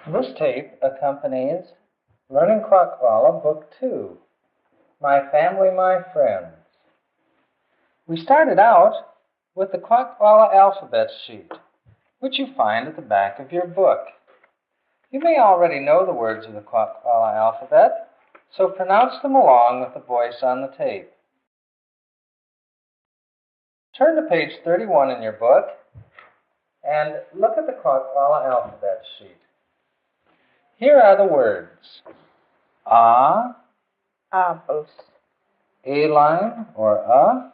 This tape accompanies Learning Kwakwaka'wakw Book 2, My Family, My Friends. We started out with the Kwakwaka'wakw alphabet sheet, which you find at the back of your book. You may already know the words of the Kwakwaka'wakw alphabet, so pronounce them along with the voice on the tape. Turn to page 31 in your book and look at the Kwakwaka'wakw alphabet sheet. Here are the words: A, Apples. A-line or A.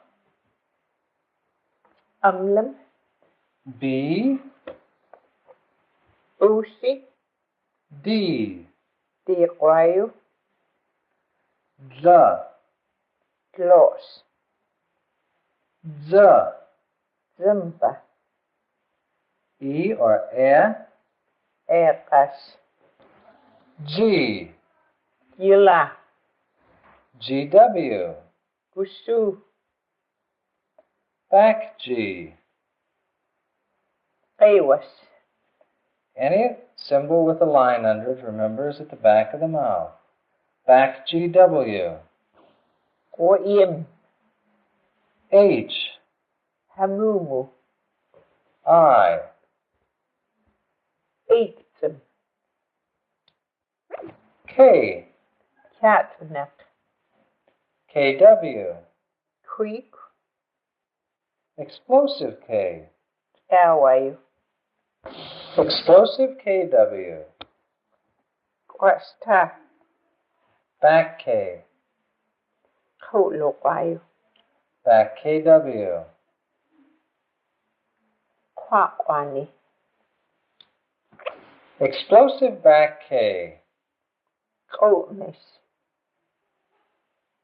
Amlam. B, Usi. D, Diqwayu. Z, Gloss. Z, Zimba. E or E, Eqas. G, Gila. GW, Gusu. back G. Qaywas. Any symbol with a line under it, remember, is at the back of the mouth. Back GW. Qoyim. H, Hamumu. I, Eiktim. K, Katnak. KW, Creek. explosive K, Kawayu. explosive KW, Kwasta. back K, Koloqayu. back KW, Kwakwani. explosive back K, Qawmis.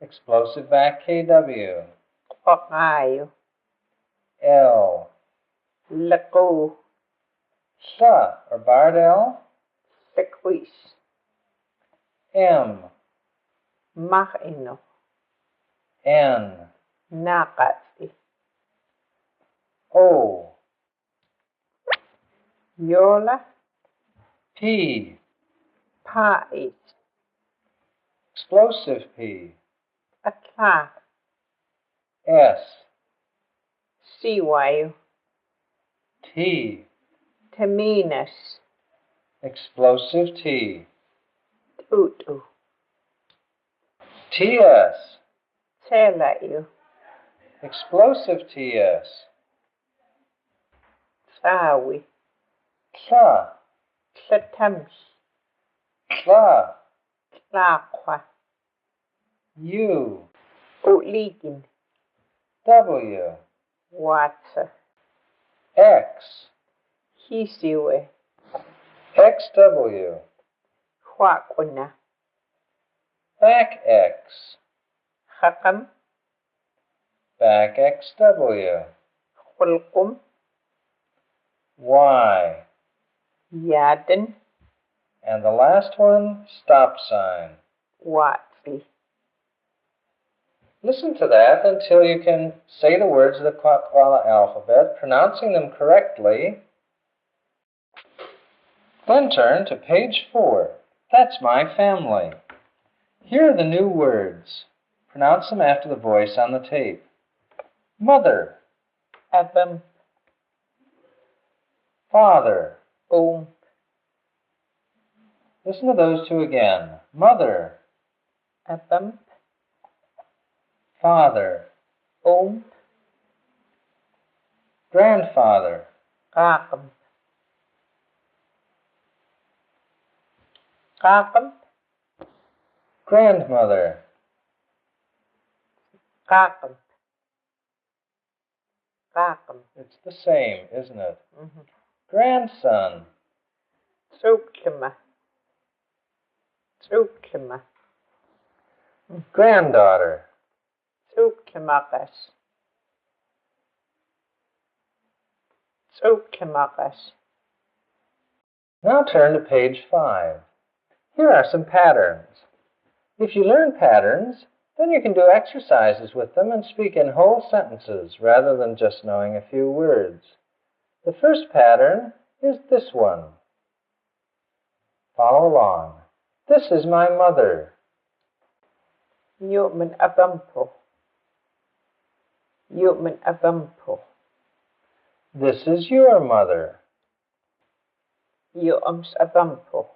explosive back KW, Kwaqayu. L, Laqu. Sha or Bardell, Sequis. M, Machino. N, Naqati. O, Yola. P, Pa'is. explosive P, Atla. S, Siwayu. T, Taminas. explosive T, Tutu. TS, Telayu. explosive TS, Tsawi. Tla, Tlatams. Tla, Tlaqwa. U, Uligin. W, Watsa. X, Hisiwe. XW, Kwakuna. back X, Hakam. back XW, Khulqum. Y, Yaden. and the last one, stop sign. Watsi. Listen to that until you can say the words of the Kwakwaka'wakw alphabet, pronouncing them correctly. Then turn to page 4. That's my family. Here are the new words. Pronounce them after the voice on the tape. Mother, Abam. father. Um. Listen to those two again. Mother, Abam. father, grandfather, Qaqam. Qaqam. grandmother, Qaqam. Qaqam. it's the same, isn't it? Grandson, Tsukima. Tsukima. granddaughter, Tsukimakas. Tsukimakas. Now turn to page 5. Here are some patterns. If you learn patterns, then you can do exercises with them and speak in whole sentences rather than just knowing a few words. The first pattern is this one. Follow along. This is my mother. Yu'min abampo. Yu'min abampo. This is your mother. Yu'ums abampo.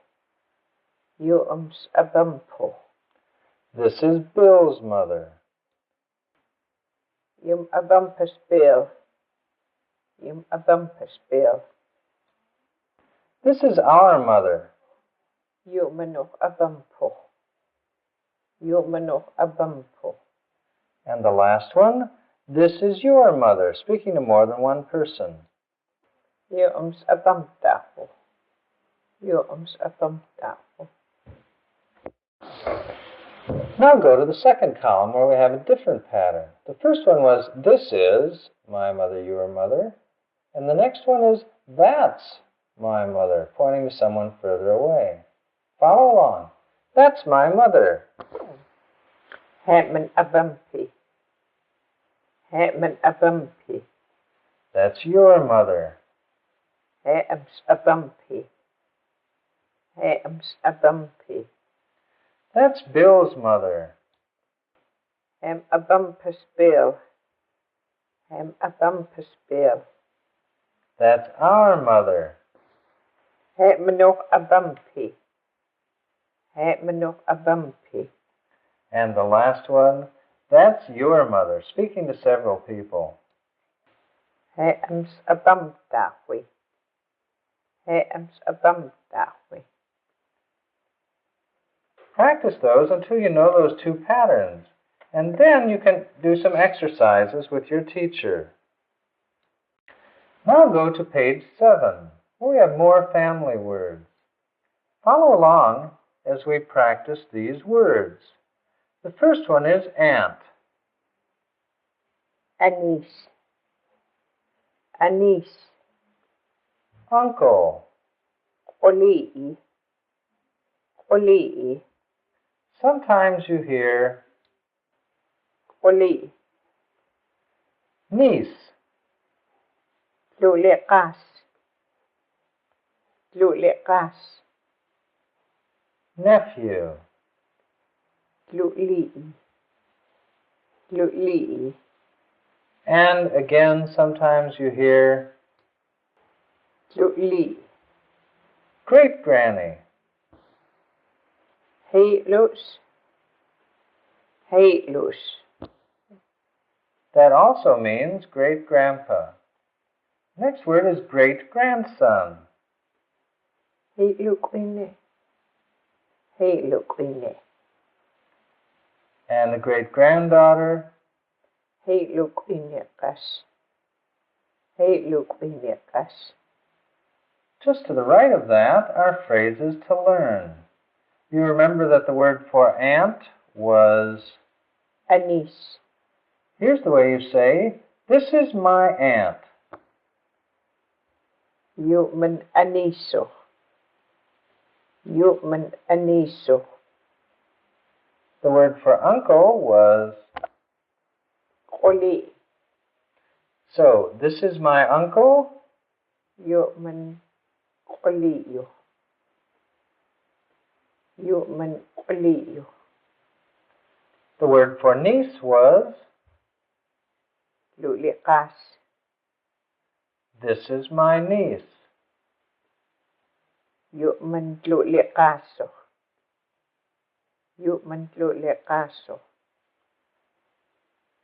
Yu'ums abampo. This is Bill's mother. Yum abampus Bill. Yum abampus Bill. This is our mother. Yu'minu abampo. Yu'minu abampo. And the last one, this is your mother, speaking to more than one person. Yu'ums abamtapo. Yu'ums abamtapo. Now go to the second column where we have a different pattern. The first one was, this is my mother, your mother. And the next one is, that's my mother, pointing to someone further away. Follow along. That's my mother. Hetman abampi. Hetman abampi. That's your mother. Hetums abampi. Hetums abampi. That's Bill's mother. Hem abampus Bill. Hem abampus Bill. That's our mother. Hetmanuch abampi. Hetmanuch abampi. And the last one, that's your mother, speaking to several people. Hetums abamtawi. Hetums abamtawi. Practice those until you know those two patterns, and then you can do some exercises with your teacher. Now go to page 7, where we have more family words. Follow along as we practice these words. The first one is aunt. Anise. Anise. Uncle. Oli'i. Oli'i. Sometimes you hear Oli'i. niece. Luliqas. Luliqas. Nephew. Luli'i. Luli'i. And again, sometimes you hear Luli'i. great-granny. Heitlus. Heitlus. That also means great-grandpa. Next word is great-grandson. Heitluquine. Heitluquine. And the great-granddaughter, Heitluquine-qas. Heitluquine-qas. just to the right of that are phrases to learn. You remember that the word for aunt was, Anise. here's the way you say, this is my aunt. Yu'man aniso. Yu'man aniso. The word for uncle was, Oli. so this is my uncle, Yu'man oliyo. Yu'man oliyo. the word for niece was, Luliqas. this is my niece. Yu'man luliqaso. Yu'man luliqaso.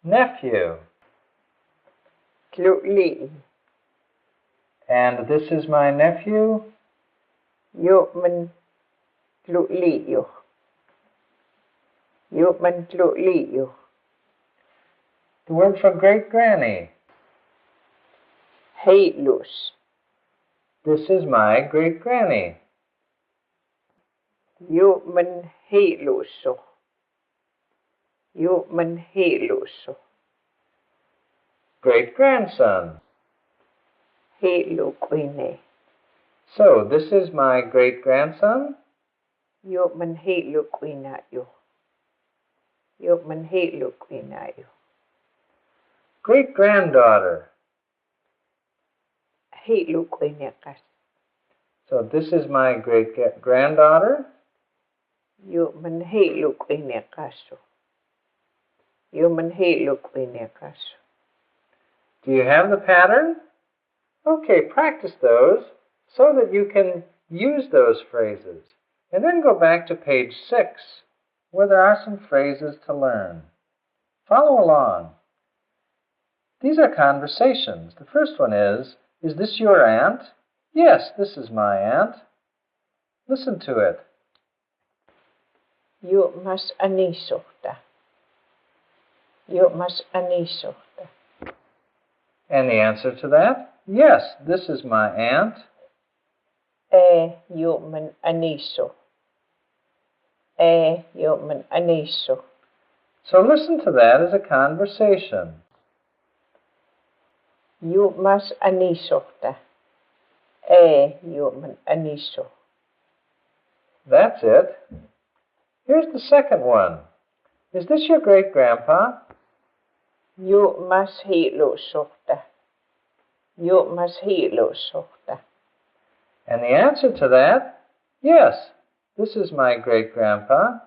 Nephew. Luli'i. And this is my nephew, Yu'man luliyo. Yu'man luliyo. the word for great-granny. Heitlus. This is my great-granny. Yu'man heiluso. Yu'man heiluso. Great-grandson. Heiluquine. So, this is my great-grandson, Yu'man heiluquinayo. Yu'man heiluquinayo. great-granddaughter. Heiluquineqas. So this is my great-granddaughter. Jo, men helt luk in i kasso. Jo, men helt luk in i kasso. Do you have the pattern? Okay, practice those so that you can use those phrases. And then go back to page 6, where there are some phrases to learn. Follow along. These are conversations. The first one is this your aunt? Yes, this is my aunt. Listen to it. Jo, mas anisohta. Jo, mas anisohta. And the answer to that? Yes, this is my aunt. Jo, men aniso. Jo, men aniso. So listen to that as a conversation. Jo, mas anisohta. Jo, men aniso. That's it. Here's the second one. Is this your great-grandpa? Jo, mas hiilusohta. Jo, mas hiilusohta. And the answer to that? Yes, this is my great-grandpa.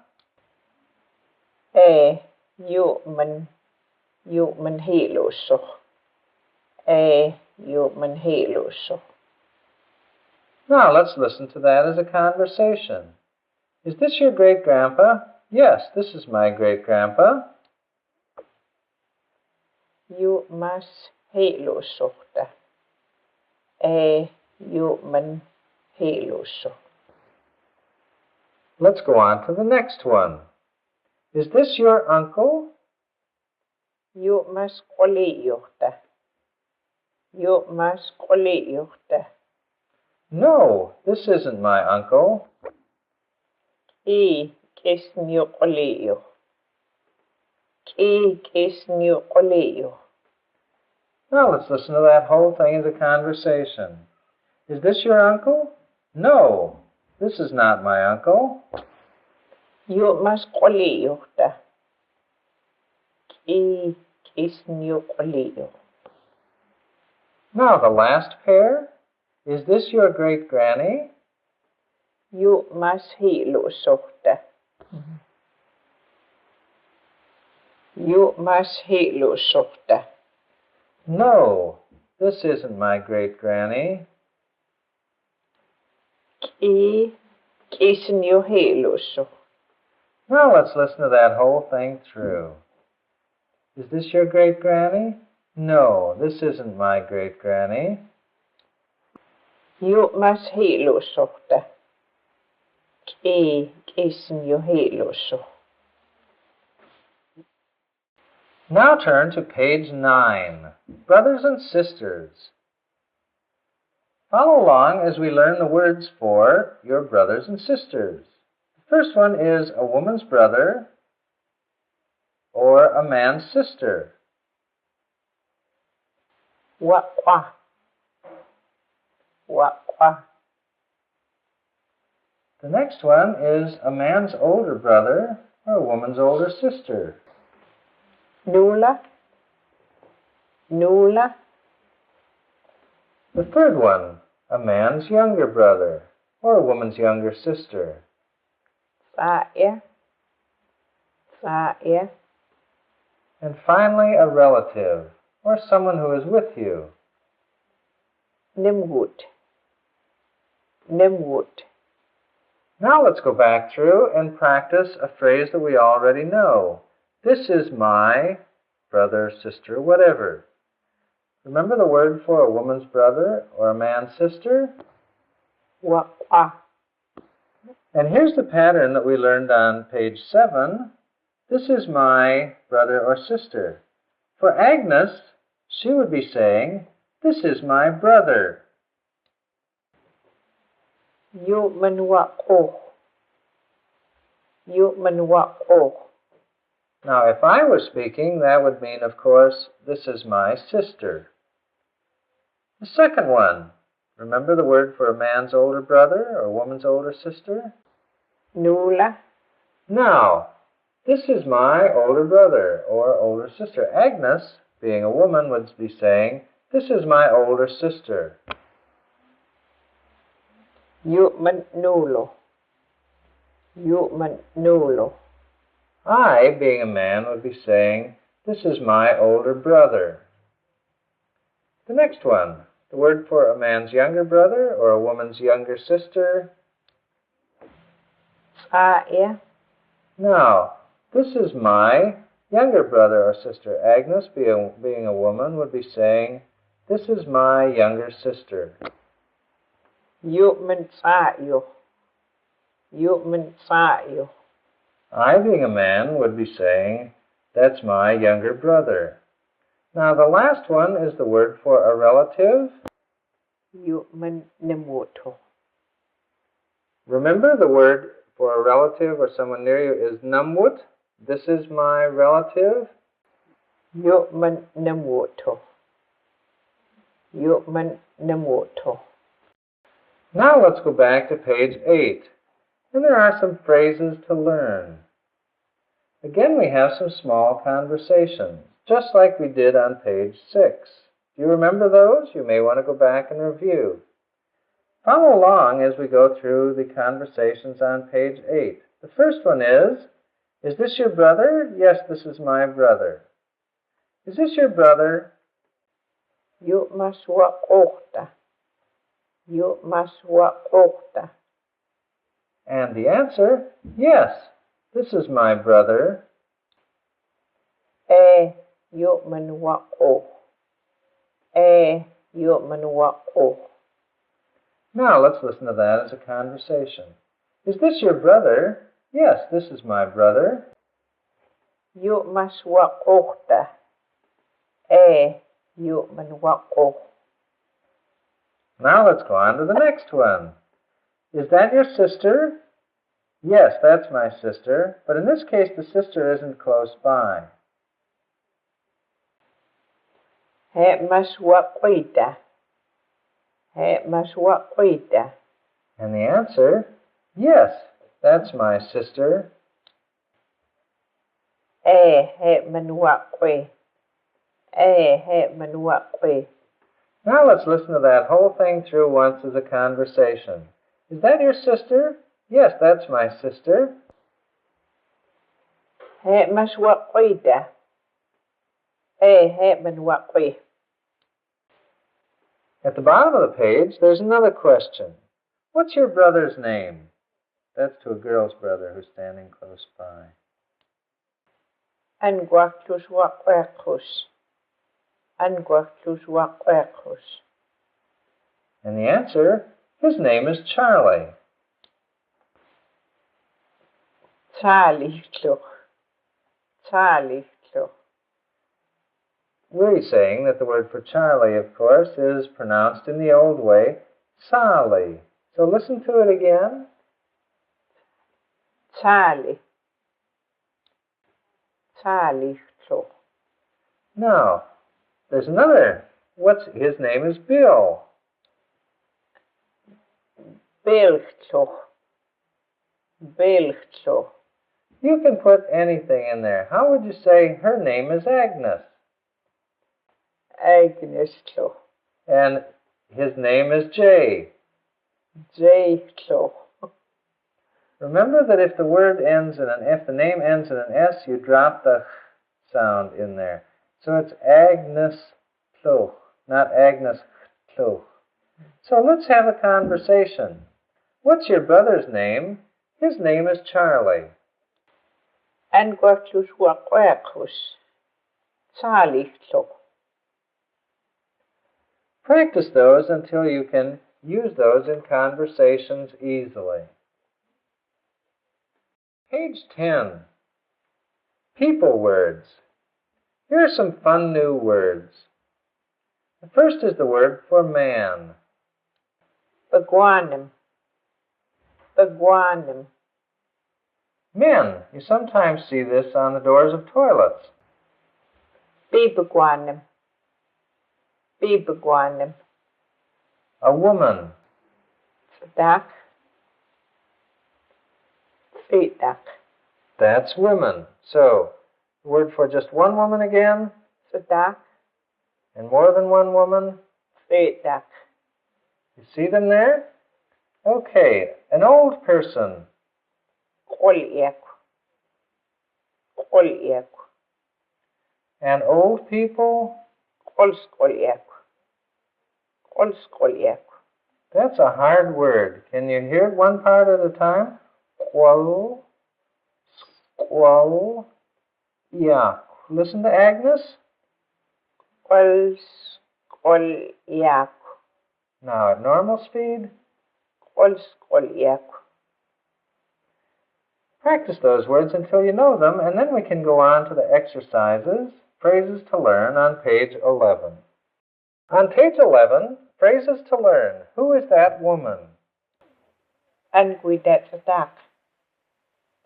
Jo, men hiiluso. Jo, men hiiluso. Now let's listen to that as a conversation. Is this your great-grandpa? Yes, this is my great-grandpa. Jo, mas hiilusohta. Jo, men hiiluso. Let's go on to the next one. Is this your uncle? Jo, mas qoli'uhta. Jo, mas qoli'uhta. No, this isn't my uncle. Kisnju qoli'u. Kisnju qoli'u. Now let's listen to that whole thing as a conversation. Is this your uncle? No, this is not my uncle. Jo, mas qoli'uhta. Kisnju qoli'u. Now the last pair. Is this your great-granny? Jo, mas hiilusohta. Jo, mas hiilusohta. No, this isn't my great-granny. Kisnju hiiluso. Now let's listen to that whole thing through. Is this your great-granny? No, this isn't my great-granny. Jo, mas hiilusohta. Kisnju hiiluso. Now turn to page 9, Brothers and Sisters. Follow along as we learn the words for your brothers and sisters. The first one is a woman's brother or a man's sister. Kwak. Kwak. The next one is a man's older brother or a woman's older sister. Nula. The third one, a man's younger brother or a woman's younger sister. Fa'ya. And finally, a relative or someone who is with you. Nimwood. Now let's go back through and practice a phrase that we already know. This is my brother, sister, whatever. Remember the word for a woman's brother or a man's sister? Kwak. And here's the pattern that we learned on page 7. This is my brother or sister. For Agnes, she would be saying, this is my brother. Jo, men kwakwaka'wakw. Jo, men kwakwaka'wakw. Now, if I were speaking, that would mean, of course, this is my sister. The second one, remember the word for a man's older brother or a woman's older sister? Nula. Now, this is my older brother or older sister. Agnes, being a woman, would be saying, this is my older sister. Yu'manulo. Yu'manulo. I, being a man, would be saying, this is my older brother. The next one, the word for a man's younger brother or a woman's younger sister. Sa'ya. Now, this is my younger brother or sister. Agnes, being a woman, would be saying, this is my younger sister. Yu'mansa'yo. Yu'mansa'yo. I, being a man, would be saying, that's my younger brother. Now, the last one is the word for a relative. Yu'mannamuto. Remember, the word for a relative or someone near you is namut. This is my relative. Yu'mannamuto. Yu'mannamuto. Now let's go back to page 8. And there are some phrases to learn. Again, we have some small conversations, just like we did on page 6. Do you remember those? You may want to go back and review. Follow along as we go through the conversations on page 8. The first one is this your brother? Yes, this is my brother. Is this your brother? Yu'maswa'uqta. Yu'maswa'uqta. And the answer, yes, this is my brother. Yu'manwa'u. Yu'manwa'u. Now let's listen to that as a conversation. Is this your brother? Yes, this is my brother. Yu'maswa'uqta. Yu'manwa'u. Now let's go on to the next one. Is that your sister? Yes, that's my sister, but in this case the sister isn't close by. Maswa'uqta. Maswa'uqta. And the answer, yes, that's my sister. Manwa'u. Manwa'u. Now let's listen to that whole thing through once as a conversation. Is that your sister? Yes, that's my sister. Maswa'uqta. Manwa'u. At the bottom of the page, there's another question. What's your brother's name? That's to a girl's brother who's standing close by. Kwakwaka'wakw. Kwakwaka'wakw. And the answer, his name is Charlie. Charlie. We're saying that the word for Charlie, of course, is pronounced in the old way, Sally. So listen to it again. Charlie. Now, there's another. His name is Bill. Bill. You can put anything in there. How would you say her name is Agnes? Agnes. And his name is Jay. Remember that if the name ends in an S, you drop the sound in there. So it's Agnes Kloch, not Agnes Kloch. So let's have a conversation. What's your brother's name? His name is Charlie. Kwakwaka'wakw. Charlie. Practice those until you can use those in conversations easily. Page 10. People words. Here are some fun new words. The first is the word for man. Bagwanim. Men. You sometimes see this on the doors of toilets. Bibagwanim. A woman. Dak. That's women. So, the word for just one woman again. Dak. And more than one woman. Dak. You see them there? Okay, an old person. kwakwaka'wakw. Kwakwaka'wakw. And old people? Kwakwaka'wakw. Kwakwaka'wakw. That's a hard word. Can you hear it one part at a time? Qual, squal, yeah. Listen to Agnes. Kwakwaka'wakw. Now at normal speed. Kwakwaka'wakw. Practice those words until you know them, and then we can go on to the exercises, phrases to learn on page 11. On page 11, phrases to learn. Who is that woman? Angwidatsadak.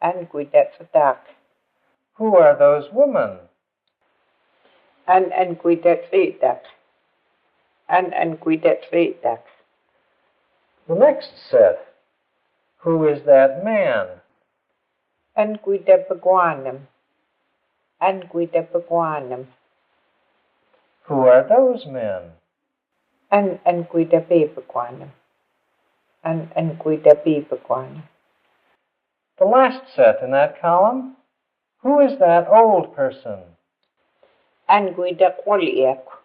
Angwidatsadak. Who are those women? Angwidatsadak. Angwidatsadak. The next set. Who is that man? Angwidapagwanam. Angwidapagwanam. Who are those men? Angwidapagwanam. Angwidapagwanam. The last set in that column. Who is that old person? Angwidaqwak'wakw.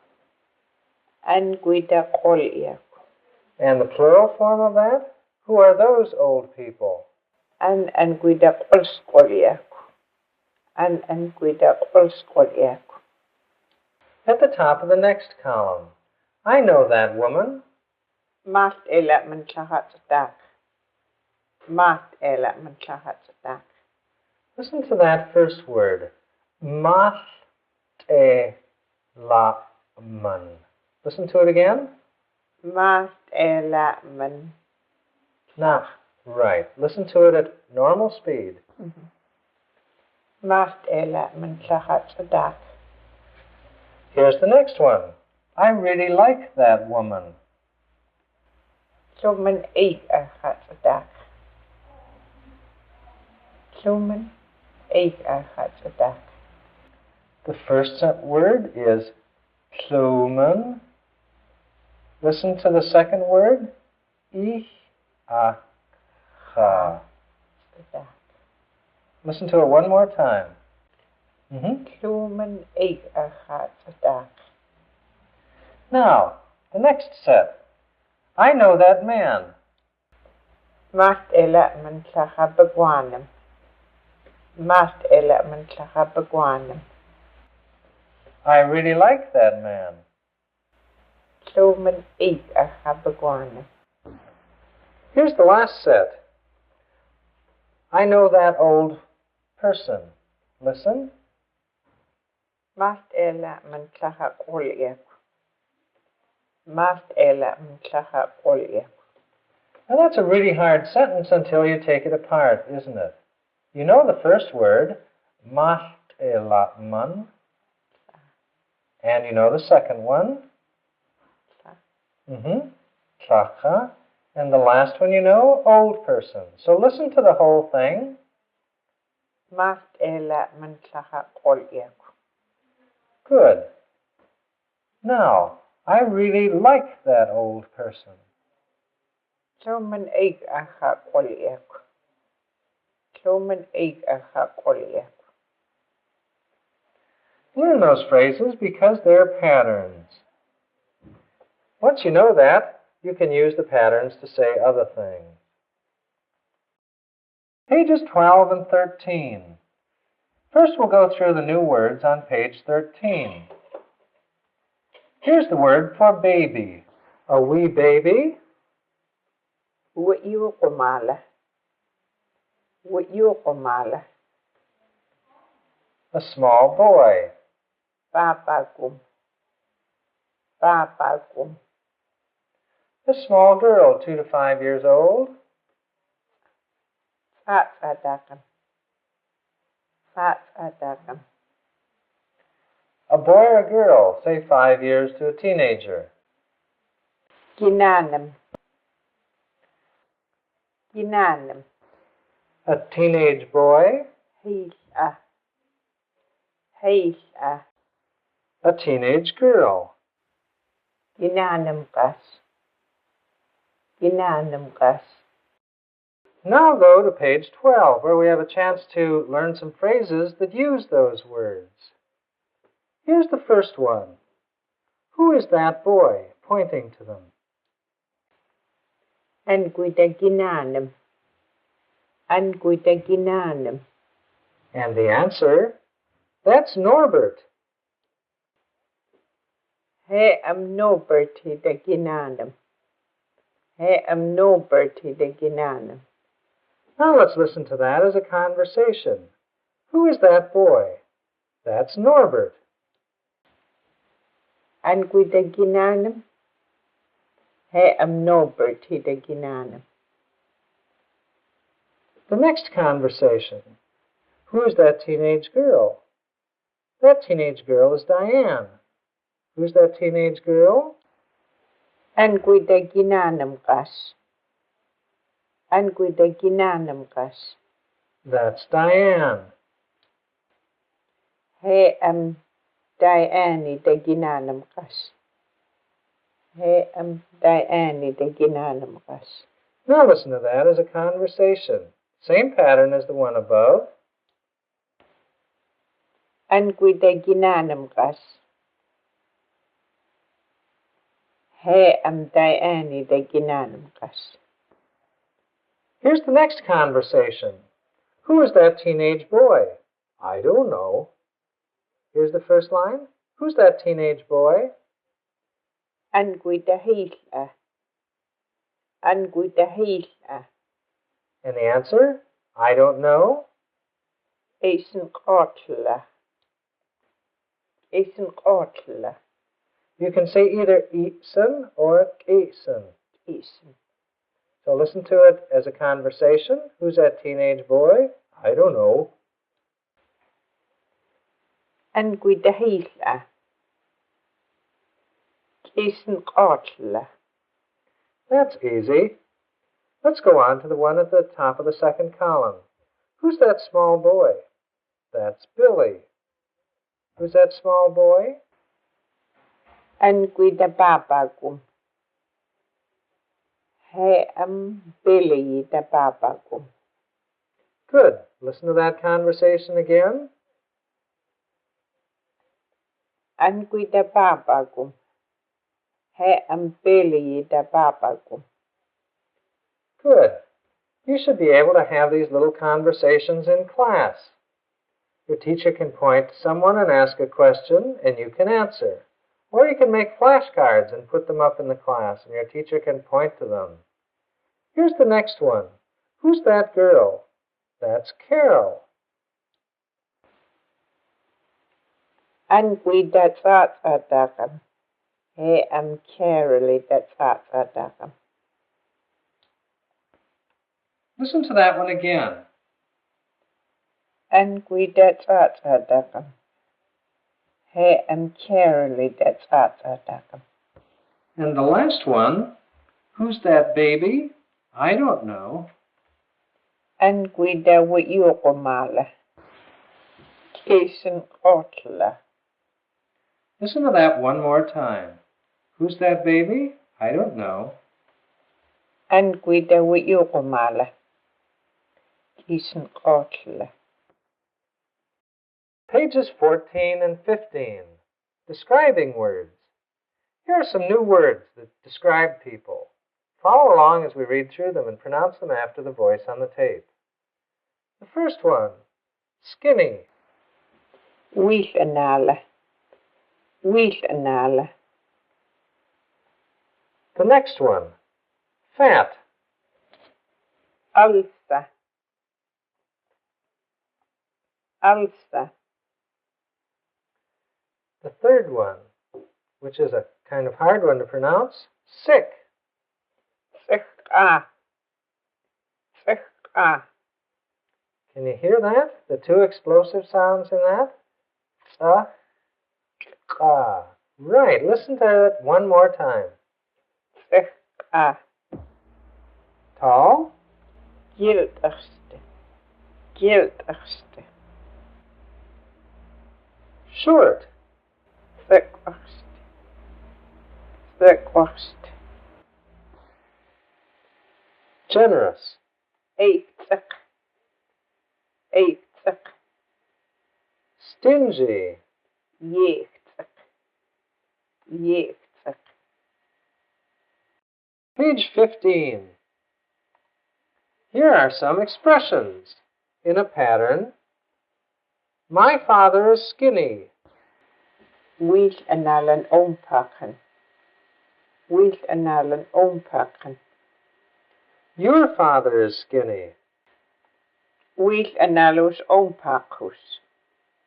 Angwidaqwak'wakw. And the plural form of that? Who are those old people? Angwidaqwalsqwak'wakw. Angwidaqwalsqwak'wakw. At the top of the next column. I know that woman. Maht'ela Maht'ela. Listen to that first word. Maht'elaman. Listen to it again. Maht'elaman. Now, right. Listen to it at normal speed. Maht'elaman. Here's the next one. I really like that woman. Suman Suman The first word is plumen. Listen to the second word. Ich-a-cha. Listen to it one more time. Suman Now, the next set. I know that man. Maht'elaman. Maht'elaman. I really like that man. Suman Here's the last set. I know that old person. Listen. Maht'elaman. Now that's a really hard sentence until you take it apart, isn't it? You know the first word, maht'elaman, and you know the second one, chacha, and the last one you know, old person. So listen to the whole thing. Maht'elaman. Good. Now, I really like that old person. Suman Learn those phrases because they're patterns. Once you know that, you can use the patterns to say other things. Pages 12 and 13. First, we'll go through the new words on page 13. Here's the word for baby. A wee baby. Wa'yuqumala. A small boy. Papagum. A small girl, 2 to 5 years old. Fat'adakan. A boy or girl, say 5 years to a teenager. Ginanam. A teenage boy. Heisa. A teenage girl. Ginanam gas. Now go to page 12, where we have a chance to learn some phrases that use those words. Here's the first one. Who is that boy? Pointing to them. An gwida ginanam. An gwida ginanam. And the answer, that's Norbert. He am Norbert hida ginanam. He am Norbert hida ginanam. Now let's listen to that as a conversation. Who is that boy? That's Norbert. An gwida ginanam. He am Norbert hida ginanam. The next conversation. Who is that teenage girl? That teenage girl is Diane. Who's that teenage girl? An gwida ginanam gas. An gwida ginanam gas. That's Diane. He am Diane hida ginanam gas. He am Diane hida ginanam gas. Now listen to that as a conversation. Same pattern as the one above. An gwida ginanam gas. He am Diane hida ginanam gas. Here's the next conversation. Who is that teenage boy? I don't know. Here's the first line. Who's that teenage boy? An gwida hila. An gwida hila. And the answer? I don't know. Eisen qatla. Eisen qatla. You can say either Eason or Eason. Eisen. So listen to it as a conversation. Who's that teenage boy? I don't know. An gwida hila. Eisen qatla. That's easy. Let's go on to the one at the top of the second column. Who's that small boy? That's Billy. Who's that small boy? An gwida babagum. He am Billy hida babagum. Good. Listen to that conversation again. An gwida babagum. He am Billy hida babagum. Good. You should be able to have these little conversations in class. Your teacher can point to someone and ask a question, and you can answer. Or you can make flashcards and put them up in the class, and your teacher can point to them. Here's the next one. Who's that girl? That's Carol. An gwida tsatsatagam. He am Carol hida tsatsatagam. Listen to that one again. An gwida tsatsatagam. He am Carol hida tsatsatagam. And the last one, who's that baby? I don't know. An gwida wiyuqumala. Eisen qatla. Listen to that one more time. Who's that baby? I don't know. An gwida wiyuqumala. Eisen qatla. Pages 14 and 15. Describing words. Here are some new words that describe people. Follow along as we read through them and pronounce them after the voice on the tape. The first one, skinny. Wilanala. Wilanala. The next one, fat. Alsa. Alsa. The third one, which is a kind of hard one to pronounce, sick. Sikka. Sikka. Can you hear that? The two explosive sounds in that? Ah. Right, listen to it one more time. Sikka. Tall. Gilderste. Gilderste. Short. Sikwarste. Sikwarste. Generous. Eictach. Eictach. Stingy. Yechtach. Yechtach. Page 15. Here are some expressions in a pattern. My father is skinny. Wil analan ompakken. Wil analan ompakken. Your father is skinny. Wil analos ompakkus.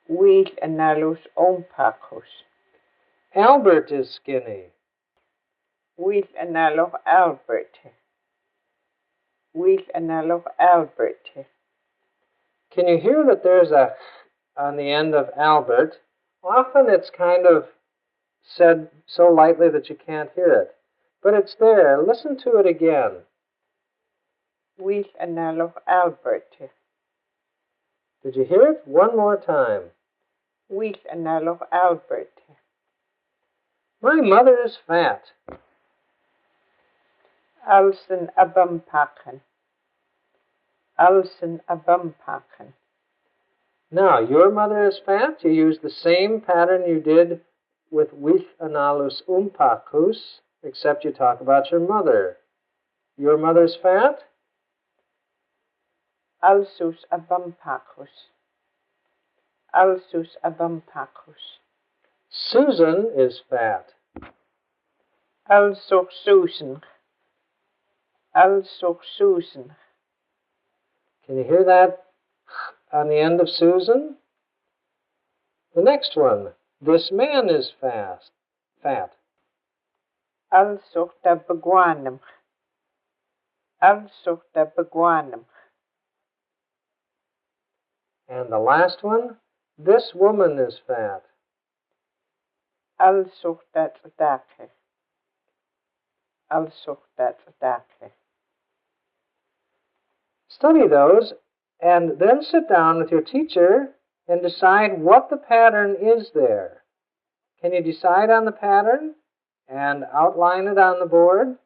Wil analos ompakkus. Albert is skinny. Wil analo Albert. Wil analo Albert. Can you hear that there's a on the end of Albert? Often it's kind of said so lightly that you can't hear it. But it's there. Listen to it again. Wil analo Albert. Did you hear it? One more time. Wil analo Albert. My mother is fat. Alsen abampakken. Alsen abampakken. Now, your mother is fat. You use the same pattern you did with with analus umpacus, except you talk about your mother. Your mother's fat? Alsus abampakkus. Alsus abampakkus. Susan is fat. Also Susan. Also Susan. Can you hear that on the end of Susan? The next one. This man is fat. Also da begwanem. Also da begwanem. And the last one. This woman is fat. Also da tzedake. Also da tzedake. Study those and then sit down with your teacher and decide what the pattern is there. Can you decide on the pattern and outline it on the board?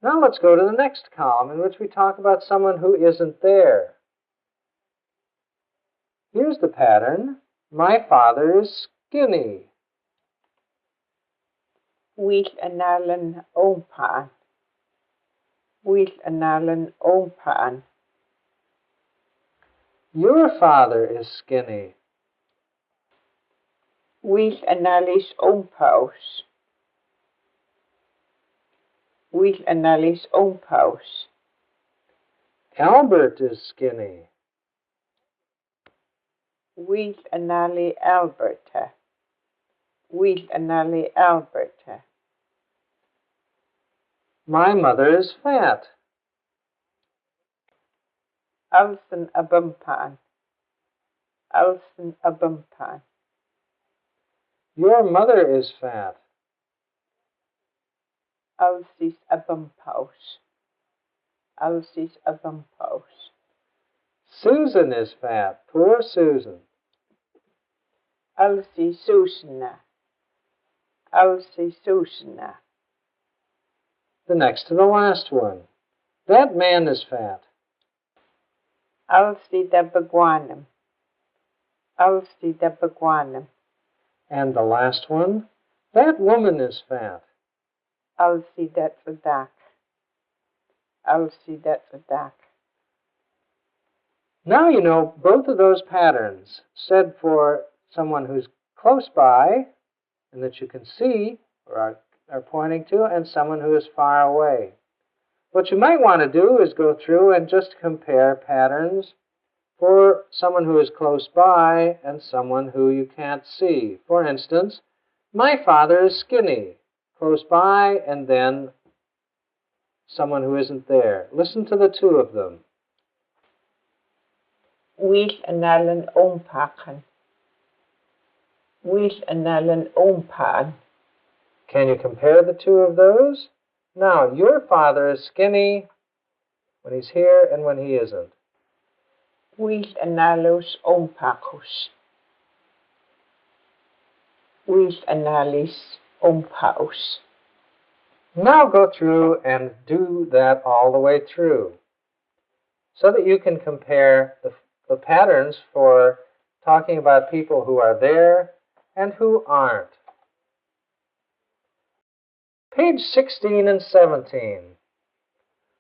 Now let's go to the next column in which we talk about someone who isn't there. Here's the pattern. My father is skinny. Wil analan ompaan. Wil analan ompaan. Your father is skinny. Wil analis ompaus. Wil analis ompaus. Albert is skinny. Wil anali Alberta. Wil anali Alberta. My mother is fat. Alsen abampaan. Alsen abampaan. Your mother is fat. Alsis abampaus. Alsis abampaus. Susan is fat. Poor Susan. Alsi Susana. Alsi Susana. The next to the last one. That man is fat. Alsi da begwanem. Alsi da begwanem. And the last one. That woman is fat. Alsi da tzedak. Alsi da tzedak. Now you know both of those patterns, said for someone who's close by and that you can see or are pointing to, and someone who is far away. What you might want to do is go through and just compare patterns for someone who is close by and someone who you can't see. For instance, my father is skinny, close by, and then someone who isn't there. Listen to the two of them. Wil analan ompakken. Wil analan ompaan. Can you compare the two of those? Now, your father is skinny when he's here and when he isn't. Wil analos ompakkus. Wil analis ompaus. Now go through and do that all the way through so that you can compare the patterns for talking about people who are there and who aren't. Page 16 and 17.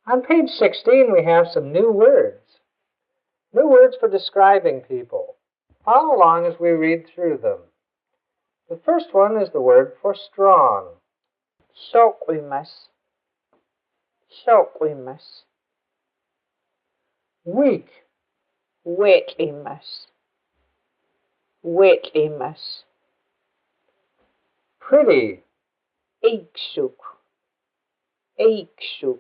On page 16 we have some new words. New words for describing people. Follow along as we read through them. The first one is the word for strong. Soqimas. Soqimas. Weak. Wetlimas. Wetlimas. Pretty. Iksuk. Iksuk.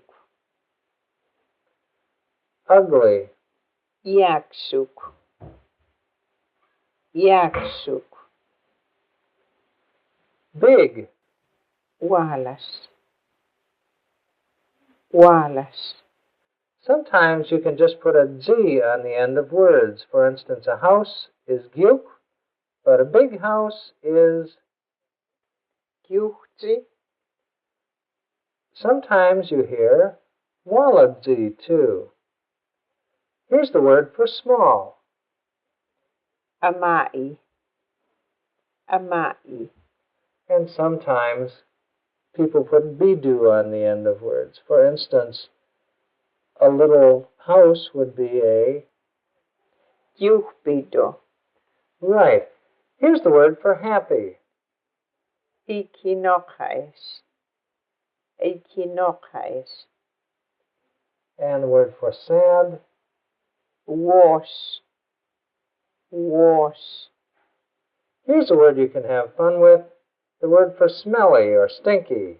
Ugly. Yaksuk. Yaksuk. Big. Walas. Walas. Sometimes you can just put a Z on the end of words. For instance, a house is gyuk, but a big house is... Gyuhti. Sometimes you hear waladzi too. Here's the word for small. Amai. Amai. And sometimes people put bidu on the end of words. For instance, a little house would be a... Gyuhbido. Right. Here's the word for happy. Ikinokais. Ikinokais. And the word for sad. Was. Was. Here's a word you can have fun with. The word for smelly or stinky.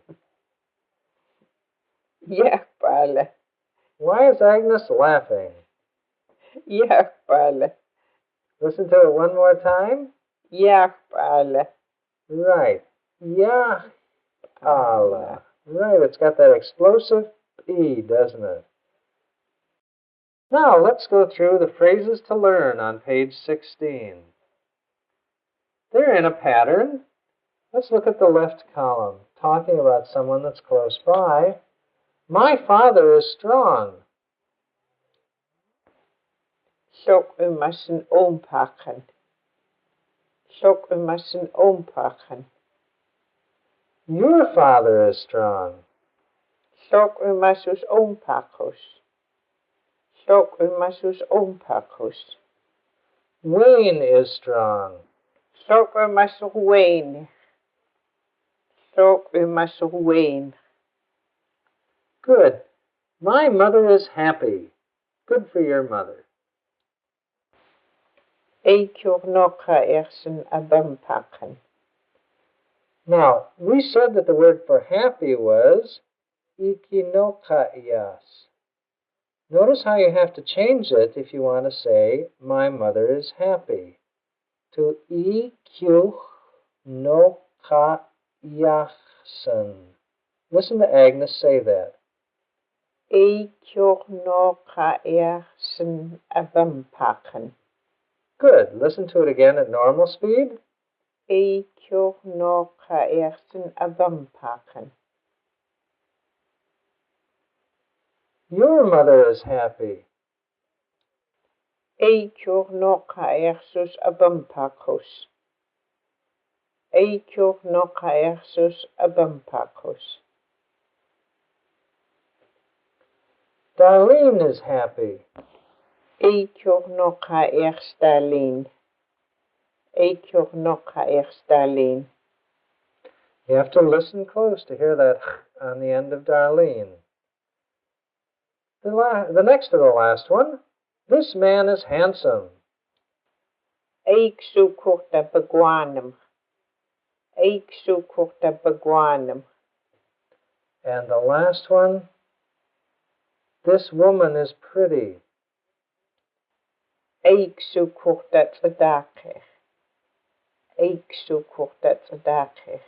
Yakpale. Why is Agnes laughing? Yakpale. Listen to it one more time. Yakpale. Right. Yah. Allah. Right, it's got that explosive P, doesn't it? Now, let's go through the phrases to learn on page 16. They're in a pattern. Let's look at the left column, talking about someone that's close by. My father is strong. Sokumassen ompakken. Sokumassen ompakken. Your father is strong. Sokumassus ompakkus. Sokumassus ompakkus. Wayne is strong. Sokumassu Wayne. Sokumassu Wayne. Good. My mother is happy. Good for your mother. Eikurnoka ersen abampakken. Now, we said that the word for happy was ikinoka'yas. Notice how you have to change it if you want to say, my mother is happy. To ikyuknoka'yasen. Listen to Agnes say that. Eikurnoka ersen abampakken. Good. Listen to it again at normal speed. Eikurnoka ersen abampakken. Your mother is happy. Eikurnoka ersus abampakkus. Eikurnoka ersus abampakkus. Darlene is happy. Eikurnoka erstalin. Eikurnoka erstalin. You have to listen close to hear that on the end of Darlene. The next to the last one. This man is handsome. Eiksukurta bagwanam. Eiksukurta bagwanam. And the last one. This woman is pretty. Eiksukurta tzedakeh. Eiksukurta tzedakeh.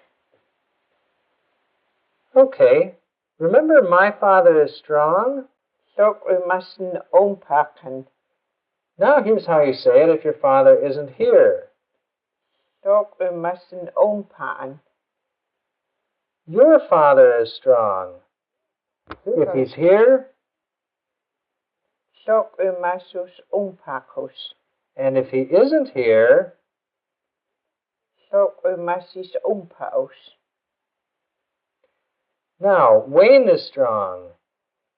Okay. Remember, my father is strong? Sokumassen ompakken. Now here's how you say it if your father isn't here. Sokumassen ompaan. Your father is strong. If he's here, Sok masus umpakos. and if he isn't here, Sok masis umpaos. now Wayne is strong.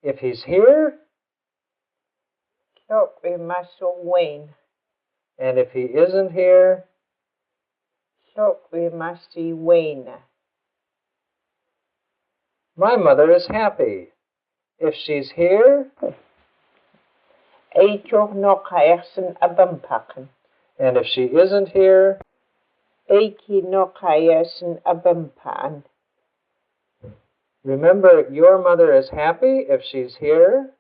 If he's here, Sok maso Wayne. and if he isn't here, Sok masi Wayne. my mother is happy. If she's here, Eitoch no kaersen abumpaken. and if she isn't here, Eiki no kaersen abumpan. remember your mother is happy if she's here,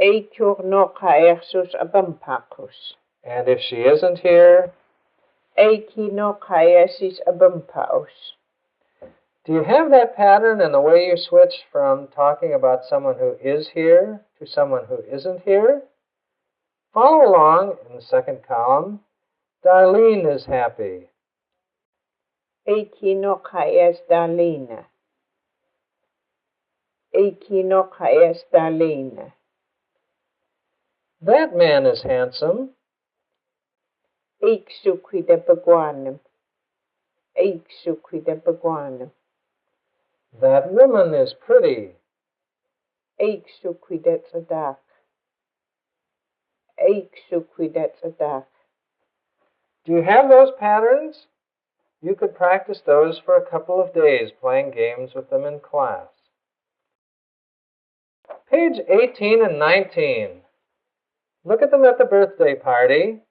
Eitoch no kaersus abumpakos. and if she isn't here, Eiki no kaersis abumpaos. do you have that pattern in the way you switch from talking about someone who is here to someone who isn't here? Follow along in the second column. Darlene is happy. Eiki no kaers Darlene. Eiki no kaers Darlene. That man is handsome. Eik sukwida bagwanem. Eik sukwida bagwanem. That woman is pretty. Eik sukwida tzadak. Eik sukwida tzadak. Do you have those patterns? You could practice those for a couple of days playing games with them in class. Page 18 and 19. Look at them at the birthday party,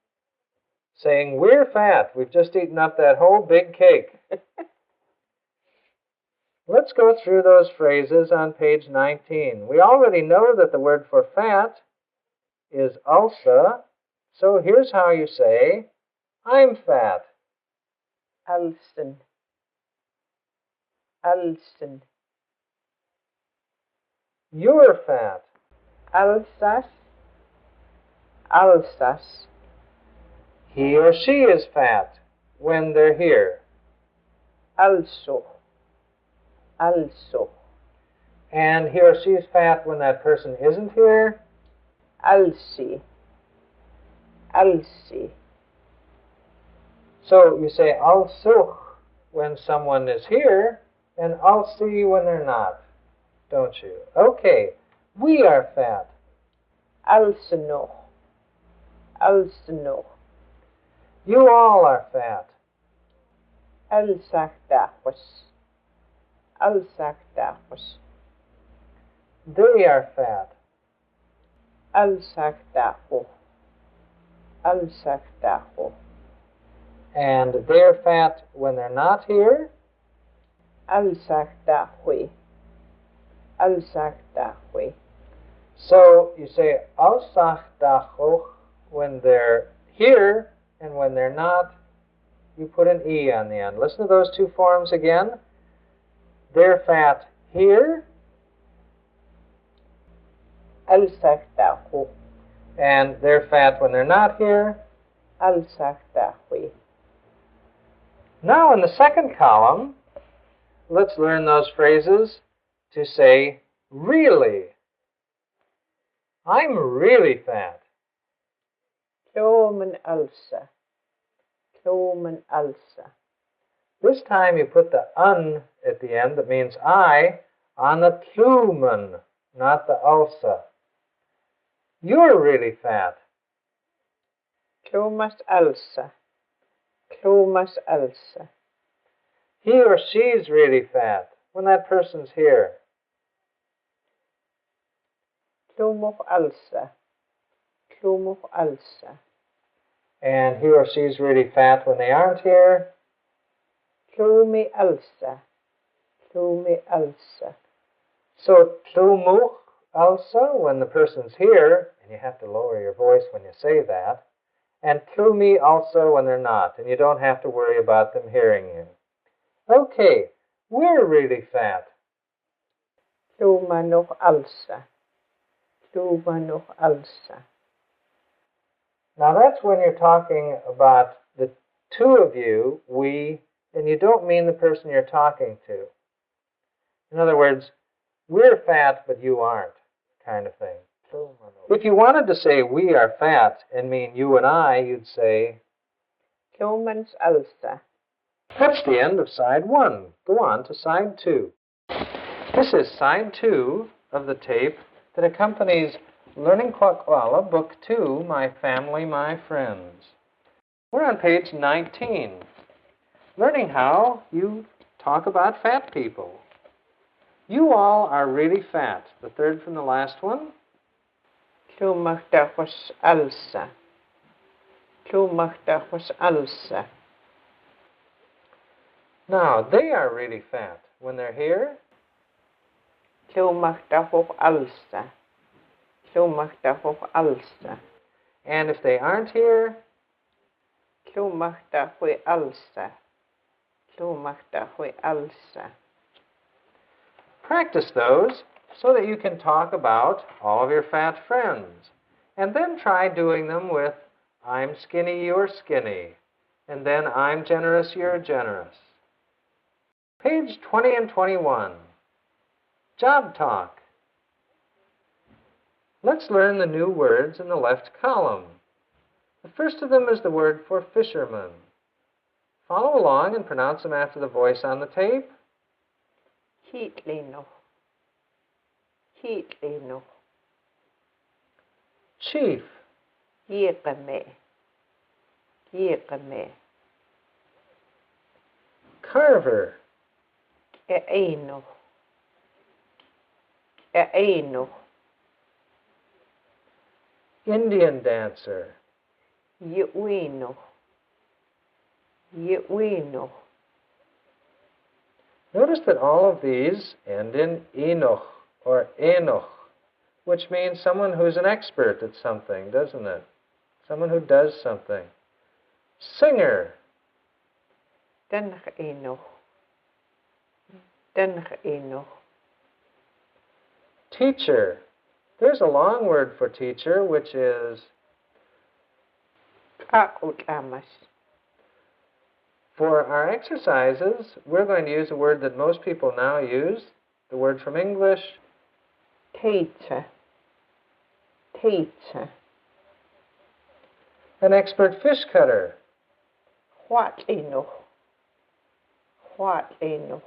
saying, "We're fat. We've just eaten up that whole big cake." Let's go through those phrases on page 19. We already know that the word for fat is ulsa, so here's how you say, "I'm fat." Alsen. Alsen. You're fat. Alsas. Alsas. He or she is fat when they're here. Also. Also. And he or she is fat when that person isn't here. Alsi. Alsi. So you say also when someone is here and alsi when they're not, don't you? Okay, we are fat. Alsenoch. Alsenoch. You all are fat. Alsachdachos. Alsachdachos. They are fat. Alsachdacho. Alsachdacho. And they're fat when they're not here. Alsachdachui. Alsachdachui. So you say alsachdachoch when they're here, and when they're not, you put an E on the end. Listen to those two forms again. They're fat here. Alsachdacho. And they're fat when they're not here. Alsachdachui. Now in the second column, let's learn those phrases to say really. I'm really fat. Klomen alsa. Klomen alsa. This time you put the un at the end, that means I, on the klumen, not the ulsa. You're really fat. Klomas alsa. Klomas alsa. He or she's really fat when that person's here. Klomoch alsa. Klomoch alsa. And he or she's really fat when they aren't here. Klomi alsa. Klomi alsa. So tlumuch also when the person's here, and you have to lower your voice when you say that. And tlumi also when they're not, and you don't have to worry about them hearing you. Okay, we're really fat. Klomanoch alsa. Klomanoch alsa. Now that's when you're talking about the two of you, we and you don't mean the person you're talking to. In other words, we're fat, but you aren't, kind of thing. If you wanted to say we are fat and mean you and I, you'd say, Humans also. that's the end of side 1. Go on to side 2. This is side 2 of the tape that accompanies Learning Kwakwaka'wakw, Book 2, My Family, My Friends. We're on page 19, learning how you talk about fat people. You all are really fat. The third from the last one. Klumachtakus also. Klumachtakus also. Now, they are really fat. When they're here, Klumachtakus also. Klumachtakus also. and if they aren't here, Klumachtakus also. Klumachtakus also. practice those so that you can talk about all of your fat friends. And then try doing them with I'm skinny, you're skinny. And then I'm generous, you're generous. Page 20 and 21. Job talk. Let's learn the new words in the left column. The first of them is the word for fisherman. Follow along and pronounce them after the voice on the tape. Hitlino. Hitlino. Chief. Yekame. Yekame. Carver. Eino. Eino. Indian dancer. Yuino. Yuino. Notice that all of these end in enoch or enoch, which means someone who's an expert at something, doesn't it? Someone who does something. Singer. Dench eno. Teacher. There's a long word for teacher, which is, Kakutamas. for our exercises, we're going to use a word that most people now use, the word from English, Teacher. Teacher. an expert fish cutter. What eno. What eno.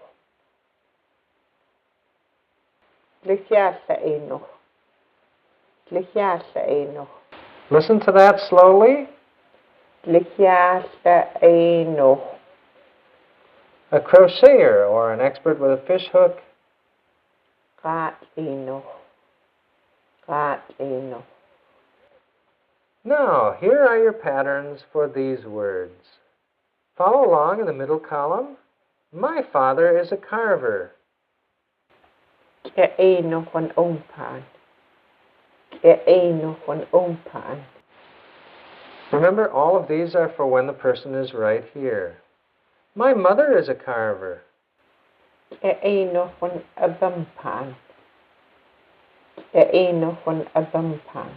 Lihyasa eno. Lihyasa eno. Listen to that slowly. Lihyasa eno. A crocheter, or an expert with a fish hook. Rat eno. Rat eno. Now, here are your patterns for these words. Follow along in the middle column. My father is a carver. Eno van ompan. Eno van ompan. Remember, all of these are for when the person is right here. My mother is a carver. Eno van abampan. Eno van abampan.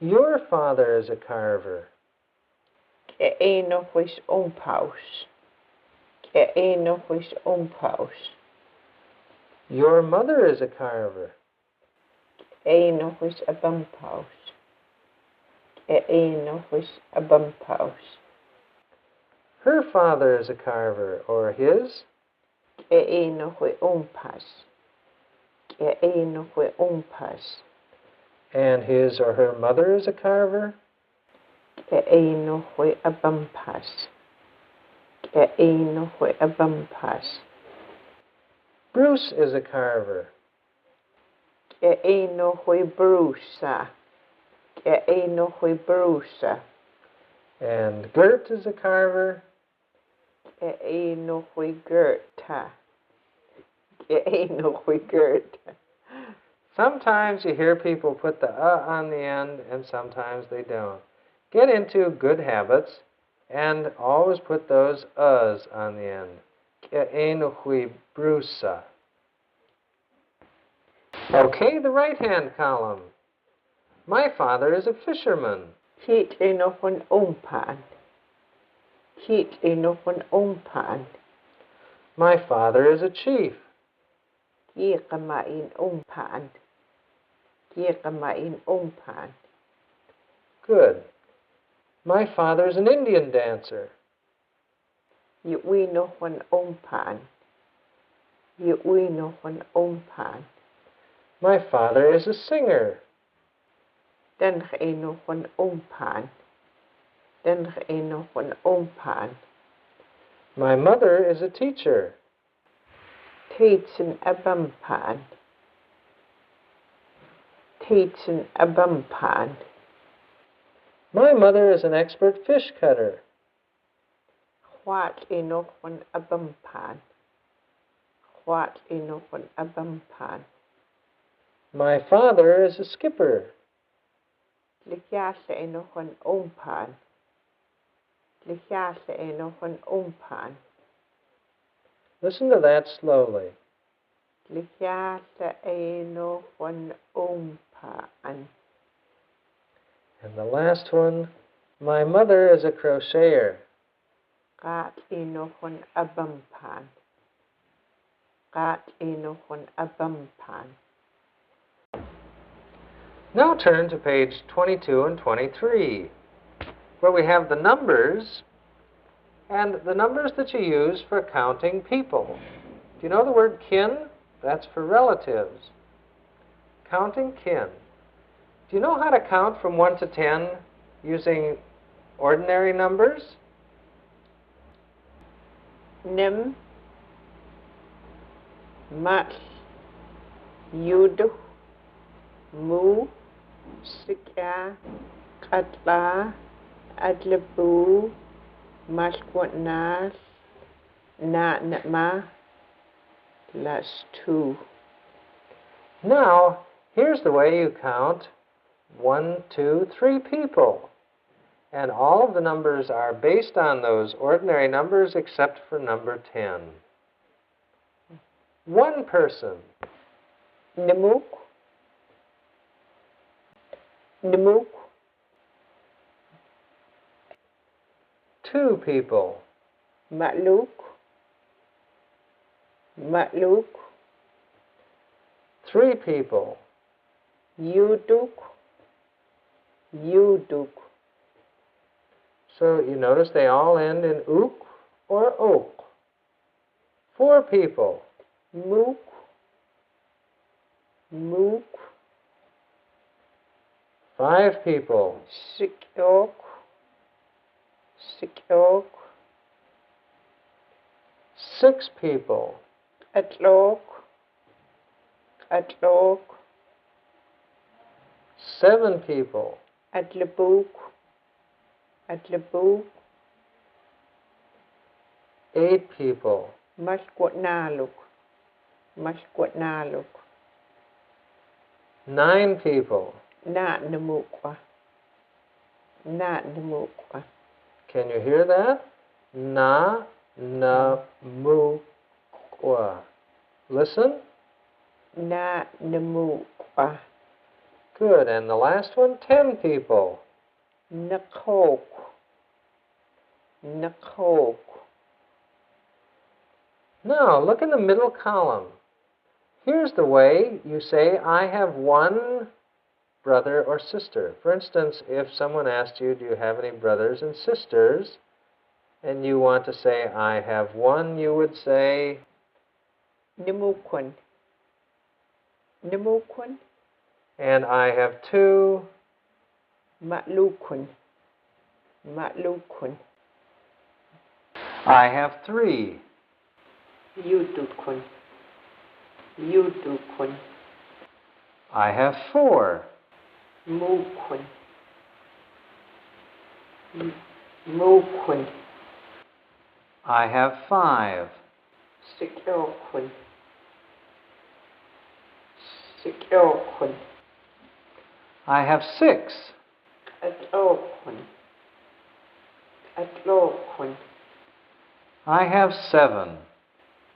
Your father is a carver. Eno was ompaus. Eno was ompaus. Your mother is a carver. Eno was abampaus. Eno was abampaus. Her father is a carver, or his. Eno was ompas. Eno was ompas. And his or her mother is a carver. Eno was abampas. Eno was abampas. Bruce is a carver. Eno was brusa. Eno was brusa. And Gert is a carver. Eno was gerta. Eno was gerta. Sometimes you hear people put the on the end, and sometimes they don't. Get into good habits and always put those us on the end. Ke brusa. Okay, the right-hand column. My father is a fisherman. Hit eno van ompan. Kit inokon umpan. My father is a chief. Kikamain umpan. Kikamain umpan. Good. My father is an Indian dancer. Yuinokon umpan. Yuinokon umpan. My father is a singer. Dan inokon umpan. Dan inokon umpan. My mother is a teacher. Teitsen abampan. Teitsen abampan. My mother is an expert fish cutter. Kwak inokon abampan. Kwak inokon abampan. My father is a skipper. Lihyasa inokon umpan. Lihyasa inokon umpan. Listen to that slowly. Lihyasa inokon umpan. And the last one, my mother is a crocheter. Kat inokon abampan. Kat inokon abampan. Now turn to page 22 and 23, where we have the numbers and the numbers that you use for counting people. Do you know the word kin? That's for relatives. Counting kin. Do you know how to count from 1 to 10 using ordinary numbers? Nim. Mat. Yudu. Mu. Sikya. Katla. Adlabu. Maskwatnas. Na Natma. That's 2. Now, here's the way you count 1, 2, 3 people. And all of the numbers are based on those ordinary numbers except for number 10. 1 person. Namuk. Namuk. 2 people. Matluk. Matluk. 3 people. Yuduk. Yuduk. So you notice they all end in ook or ok. 4 people. Mook. Mook. 5 people. Sikyok. Sikyok. 6 people. Atlok. Atlok. 7 people. Atlabuk. Atlabuk. 8 people. Maskwatnaluk. Maskwatnaluk. 9 people. Na namukwa. Na namukwa. Can you hear that? Na, na, mu, kwa. Listen. Na namukwa. Good. And the last one, 10 people. Nakok. Nakok. Now, look in the middle column. Here's the way you say, I have 1 brother or sister. For instance, if someone asked you, do you have any brothers and sisters? And you want to say, I have 1, you would say, Namukwan. Namukwan. and I have 2. Matlukwan. Matlukwan. I have 3. Yudukwan. Yudukwan. I have 4. Mukwan. Mukwan. I have 5. Sikyokwan. Sikyokwan. I have 6. Atlokwan. Atlokwan. I have 7.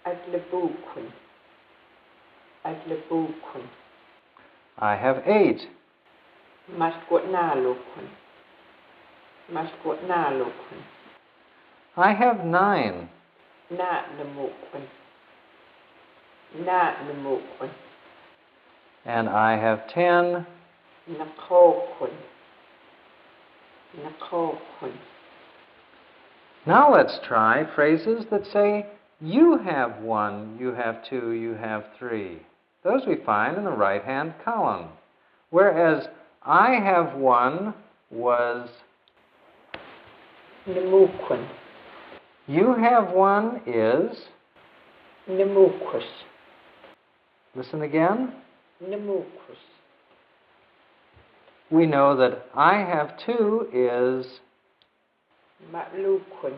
Atlabukwan. Atlabukwan. I have 8. Maskwatnalukwan. Maskwatnalukwan. I have 9. Na namukun. Na namukun. And I have 10. Nakokun. Nakokun. Now let's try phrases that say, you have 1, you have 2, you have 3. Those we find in the right-hand column. Whereas I have 1 was Namukun. you have 1 is, Namukus. listen again, Namukus. we know that I have 2 is, Matlukun.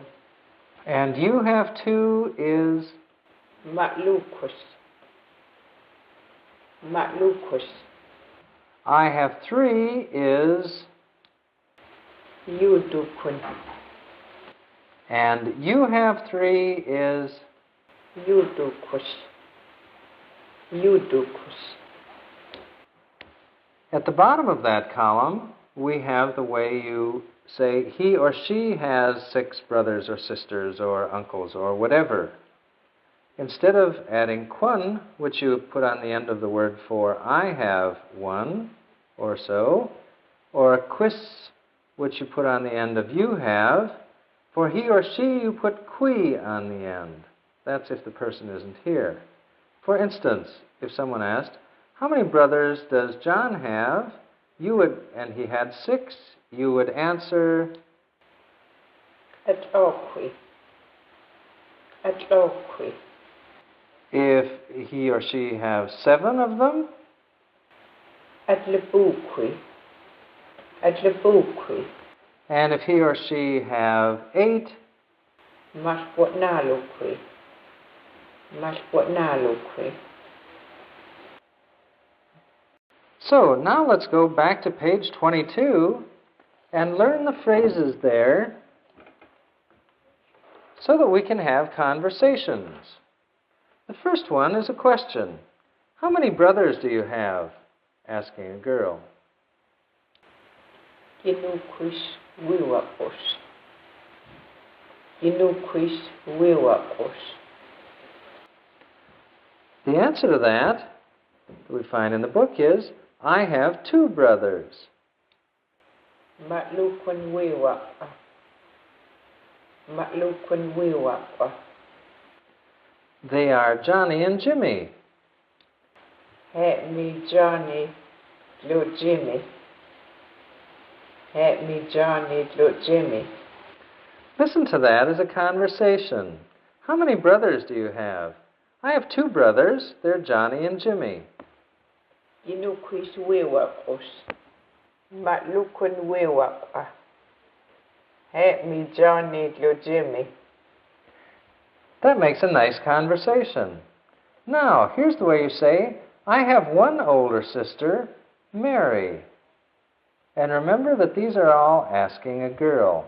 and you have 2 is, Matlukus. Matlukus. I have 3 is, Yudukun. and you have 3 is, Yudukus. Yudukus. At the bottom of that column, we have the way you say he or she has 6 brothers or sisters or uncles or whatever. Instead of adding kwun, which you put on the end of the word for I have 1 or so, or quis, which you put on the end of you have, for he or she you put qui on the end. That's if the person isn't here. For instance, if someone asked, how many brothers does John have? You would, and he had 6, you would answer, Atokwi. Atokwi. if he or she have 7 of them, Atlabukwi. Atlabukwi. and if he or she have 8, Mashwatnalukwi. Mashwatnalukwi. So now let's go back to page 22 and learn the phrases there so that we can have conversations. The first one is a question. How many brothers do you have? Asking a girl. Inukwis wiwakos. Inukwis wiwakos. The answer to that we find in the book is, I have 2 brothers. Matlukun wiwakwa. Matlukun wiwakwa. They are Johnny and Jimmy. Help me, Johnny, little Jimmy. Help me, Johnny, little Jimmy. Listen to that as a conversation. How many brothers do you have? I have 2 brothers. They're Johnny and Jimmy. Inukwis wiwakos. Matlukun wiwakwa. Help me, Johnny, little Jimmy. That makes a nice conversation. Now, here's the way you say, I have 1 older sister, Mary. And remember that these are all asking a girl.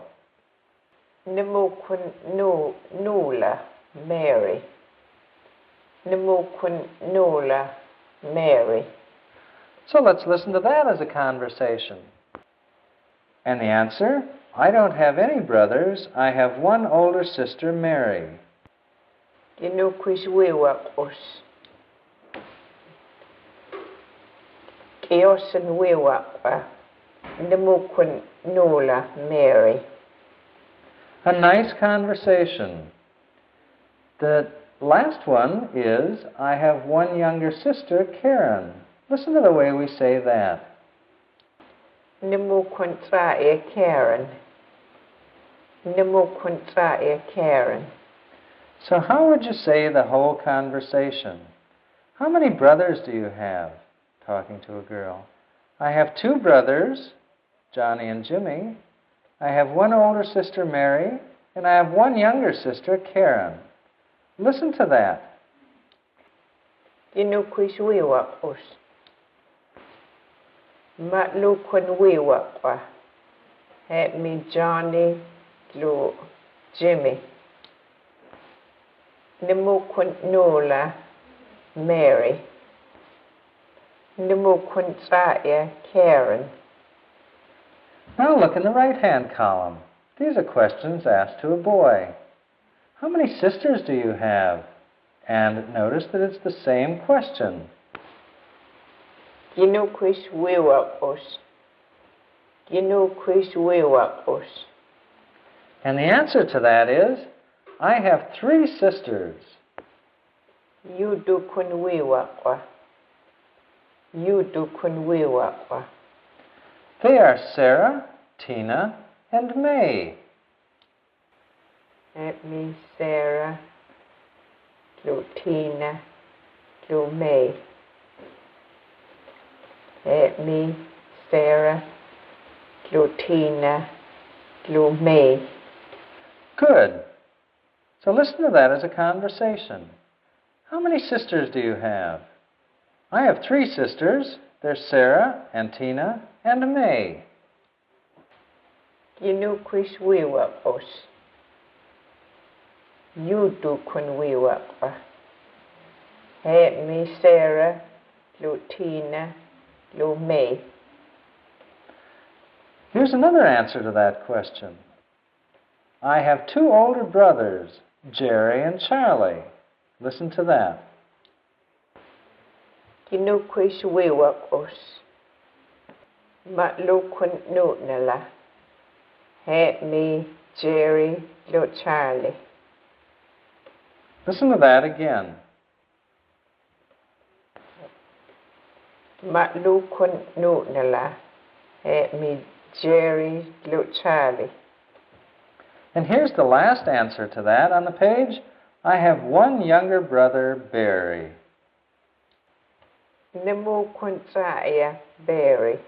Namukun nula, Mary. Namukun nula, Mary. So let's listen to that as a conversation. And the answer, I don't have any brothers. I have 1 older sister, Mary. Inukwis wiwakos. Keosan wiwakwa. Namukun nula, Mary. A nice conversation. The last one is, I have 1 younger sister, Karen. Listen to the way we say that. Namukun trae Karen. Namukun trae Karen. So how would you say the whole conversation? How many brothers do you have? Talking to a girl. I have 2 brothers, Johnny and Jimmy. I have 1 older sister, Mary, and I have 1 younger sister, Karen. Listen to that. Inukwis wiwakos. Matlukun wiwakwa. Help me, Johnny, little Jimmy. Namukun nula, Mary. Namukun trae Karen. Now look in the right-hand column. These are questions asked to a boy. How many sisters do you have? And notice that it's the same question. Nimpkish. And the answer to that is, I have 3 sisters. Kwakwaka'wakw. They are Sarah, Tina, and May. Me Sarah, Tina, May. Me Sarah, Tina, May. Good. So listen to that as a conversation. How many sisters do you have? I have 3 sisters. They're Sarah and Tina and May. Nimpkish. Me Sarah, Tina, May. Here's another answer to that question. I have 2 older brothers, Jerry and Charlie. Listen to that. Nimpkish. Me Jerry, Charlie. Listen to that again. Me Jerry, Charlie. And here's the last answer to that on the page. I have 1 younger brother, Barry. Barry.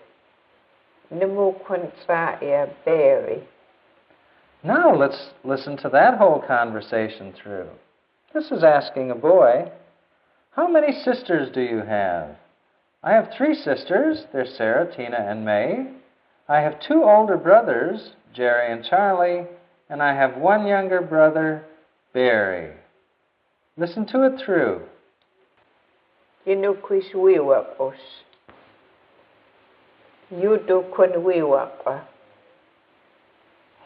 Now let's listen to that whole conversation through. This is asking a boy, how many sisters do you have? I have 3 sisters. They're Sarah, Tina, and May. I have 2 older brothers, Jerry and Charlie, and I have 1 younger brother, Barry. Listen to it through. Nimpkish.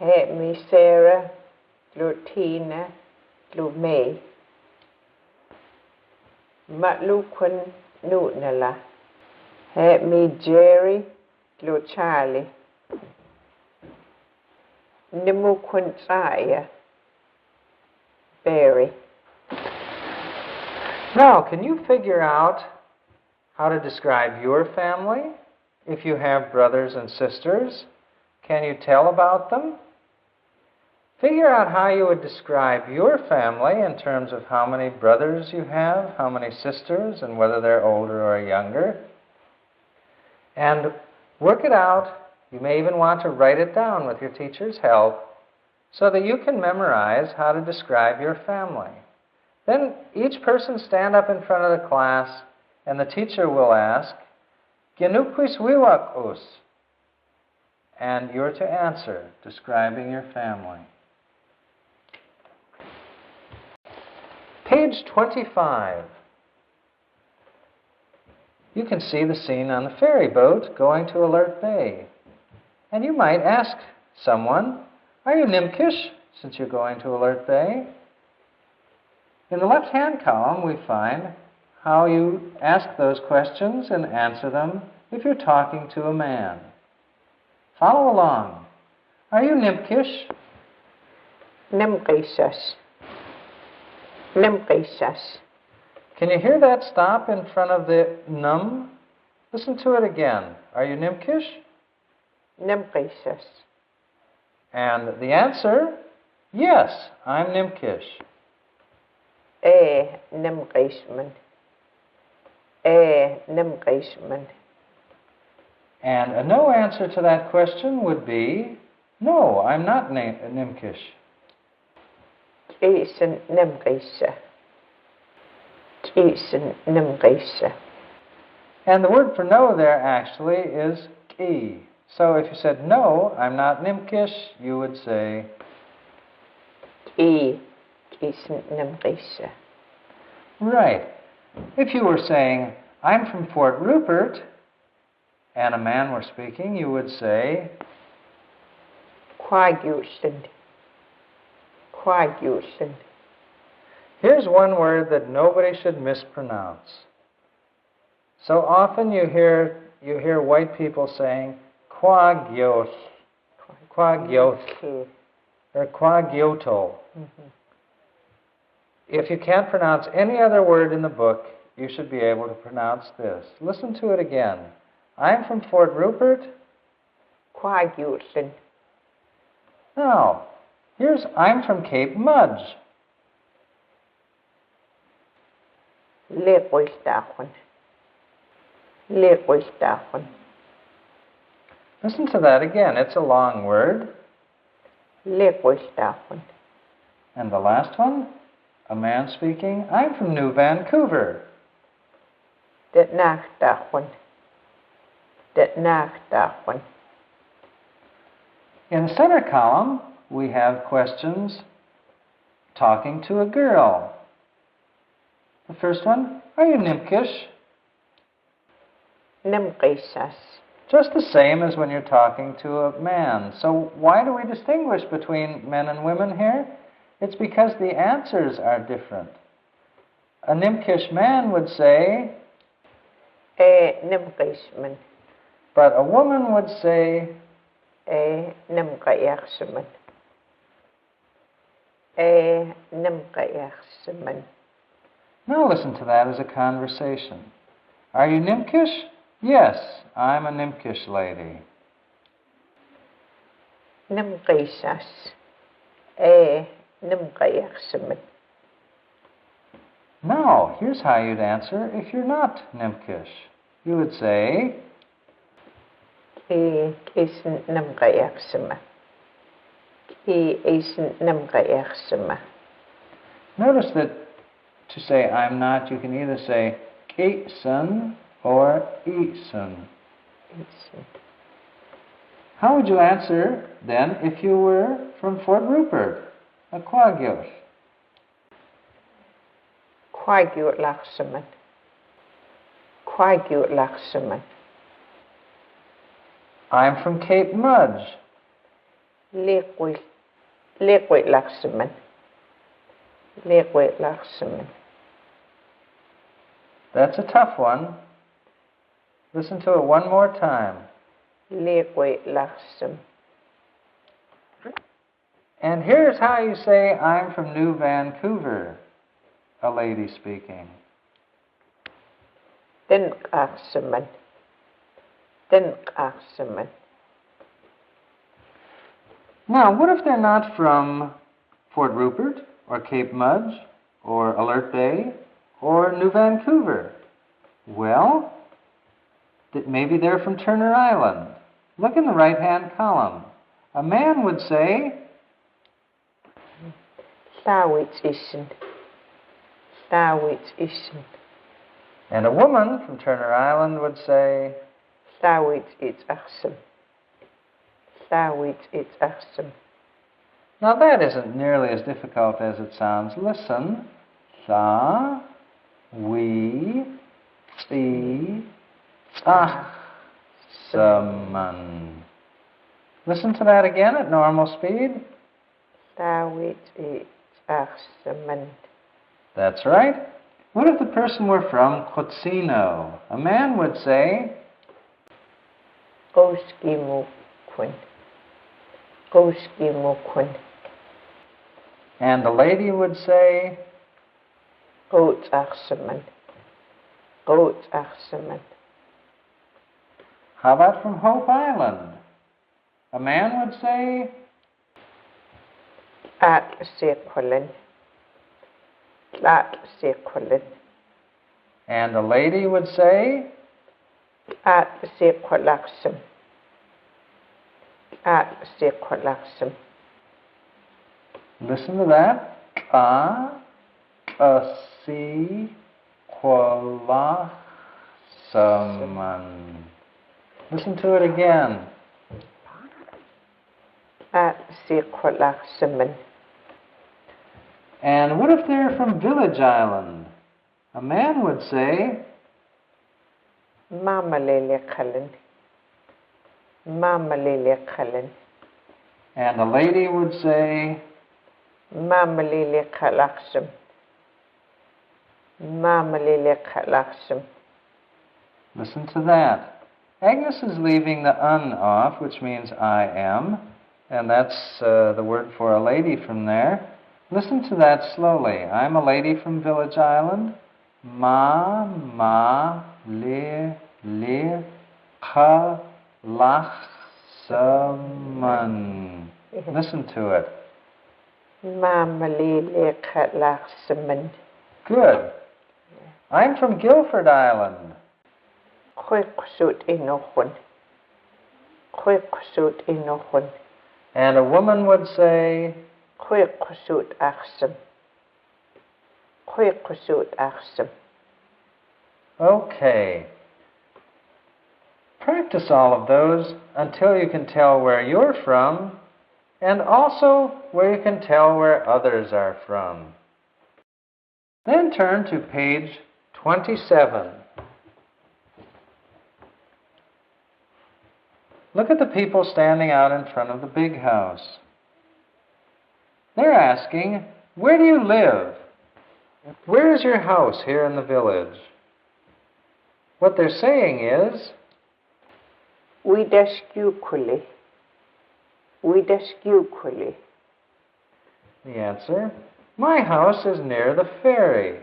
Me Sarah, Tina, May. Me Jerry, Charlie. Barry. Now, can you figure out how to describe your family? If you have brothers and sisters, can you tell about them? Figure out how you would describe your family in terms of how many brothers you have, how many sisters, and whether they're older or younger. And work it out. You may even want to write it down with your teacher's help so that you can memorize how to describe your family. Then each person stand up in front of the class and the teacher will ask, "Ginukwis?" And you're to answer, describing your family. Page 25. You can see the scene on the ferry boat going to Alert Bay. And you might ask someone, are you Nimpkish, since you're going to Alert Bay? In the left-hand column, we find how you ask those questions and answer them if you're talking to a man. Follow along. Are you Nimpkish? Nimpkish. Can you hear that stop in front of the num? Listen to it again. Are you Nimpkish? Nimpkish. And the answer, yes, I'm Nimpkish. Nimpkishman. And a no answer to that question would be, no, I'm not Nimpkish. And the word for no there actually is ki. So if you said, no, I'm not Nimpkish, you would say, right. If you were saying, I'm from Fort Rupert, and a man were speaking, you would say, Coagulation. Coagulation. Here's one word that nobody should mispronounce. So often you hear white people saying quagios, quagios, or quagioto. If you can't pronounce any other word in the book, you should be able to pronounce this. Listen to it again. I'm from Fort Rupert. Coagulation. Now, I'm from Cape Mudge. Leeuwstachel. Leeuwstachel. Listen to that again. It's a long word. Leeuwstachel. And the last one, a man speaking, I'm from New Vancouver. De Nachtachel. De Nachtachel. In the center column, we have questions talking to a girl. The first one, are you Nimpkish? Nimpkish. Just the same as when you're talking to a man. So why do we distinguish between men and women here? It's because the answers are different. A Nimpkish man would say, Nimpkishman. but a woman would say, Nimpkishman. Nimpkishman. now listen to that as a conversation. Are you Nimpkish? Yes, I'm a Nimpkish lady. Nimpkish. Nimpkishman. Now, here's how you'd answer if you're not Nimpkish. You would say, He isn't Nimpkishman. He isn't Nimpkishman. notice that to say I'm not, you can either say Keeson or Eason. How would you answer then if you were from Fort Rupert, a Quagios? Coagulation. Coagulation. I'm from Cape Mudge. Leeuwstachel. Leeuwstachel. That's a tough one. Listen to it one more time. Leeuwstachel. And here's how you say I'm from New Vancouver, a lady speaking. Nimpkishman. Nimpkishman. Now, what if they're not from Fort Rupert, or Cape Mudge, or Alert Bay, or New Vancouver? Well, maybe they're from Turner Island. Look in the right-hand column. A man would say, Leeuwstachel. Leeuwstachel. and a woman from Turner Island would say, Leeuwstachel. Leeuwstachel. now that isn't nearly as difficult as it sounds. Listen. Sa, we, ti, saman. Listen to that again at normal speed. Leeuwstachel. That's right. What if the person were from Kotsino? A man would say, Koskimukun. Koskimukun. and the lady would say, Kootachseman. Kootachseman. how about from Hope Island? A man would say, Atlasekolin. Atlasekolin. and the lady would say, Atlasekolaksem. Atlasekolaksem. listen to that. Si, kola, saman. Listen to it again. Atlasekolakseman. And what if they're from Village Island? A man would say, Mamalele kalin. Mamalele kalin. And a lady would say, Mamalili kalaksum. Mamalili kalaksum. listen to that. Agnes is leaving the un off, which means I am, and that's the word for a lady from there. Listen to that slowly. I'm a lady from Village Island. Ma, le, ka, saman. Listen to it. Mamalili kalaksum. Good. I'm from Guilford Island. Quicksut inochun. Quicksut inochun. And a woman would say, Quicksut aksum. Quicksut aksum. okay. Practice all of those until you can tell where you're from and also where you can tell where others are from. Then turn to page 27. Look at the people standing out in front of the big house. They're asking, where do you live? Where is your house here in the village? What they're saying is, Widashkukuli. Widashkukuli. the answer, my house is near the ferry.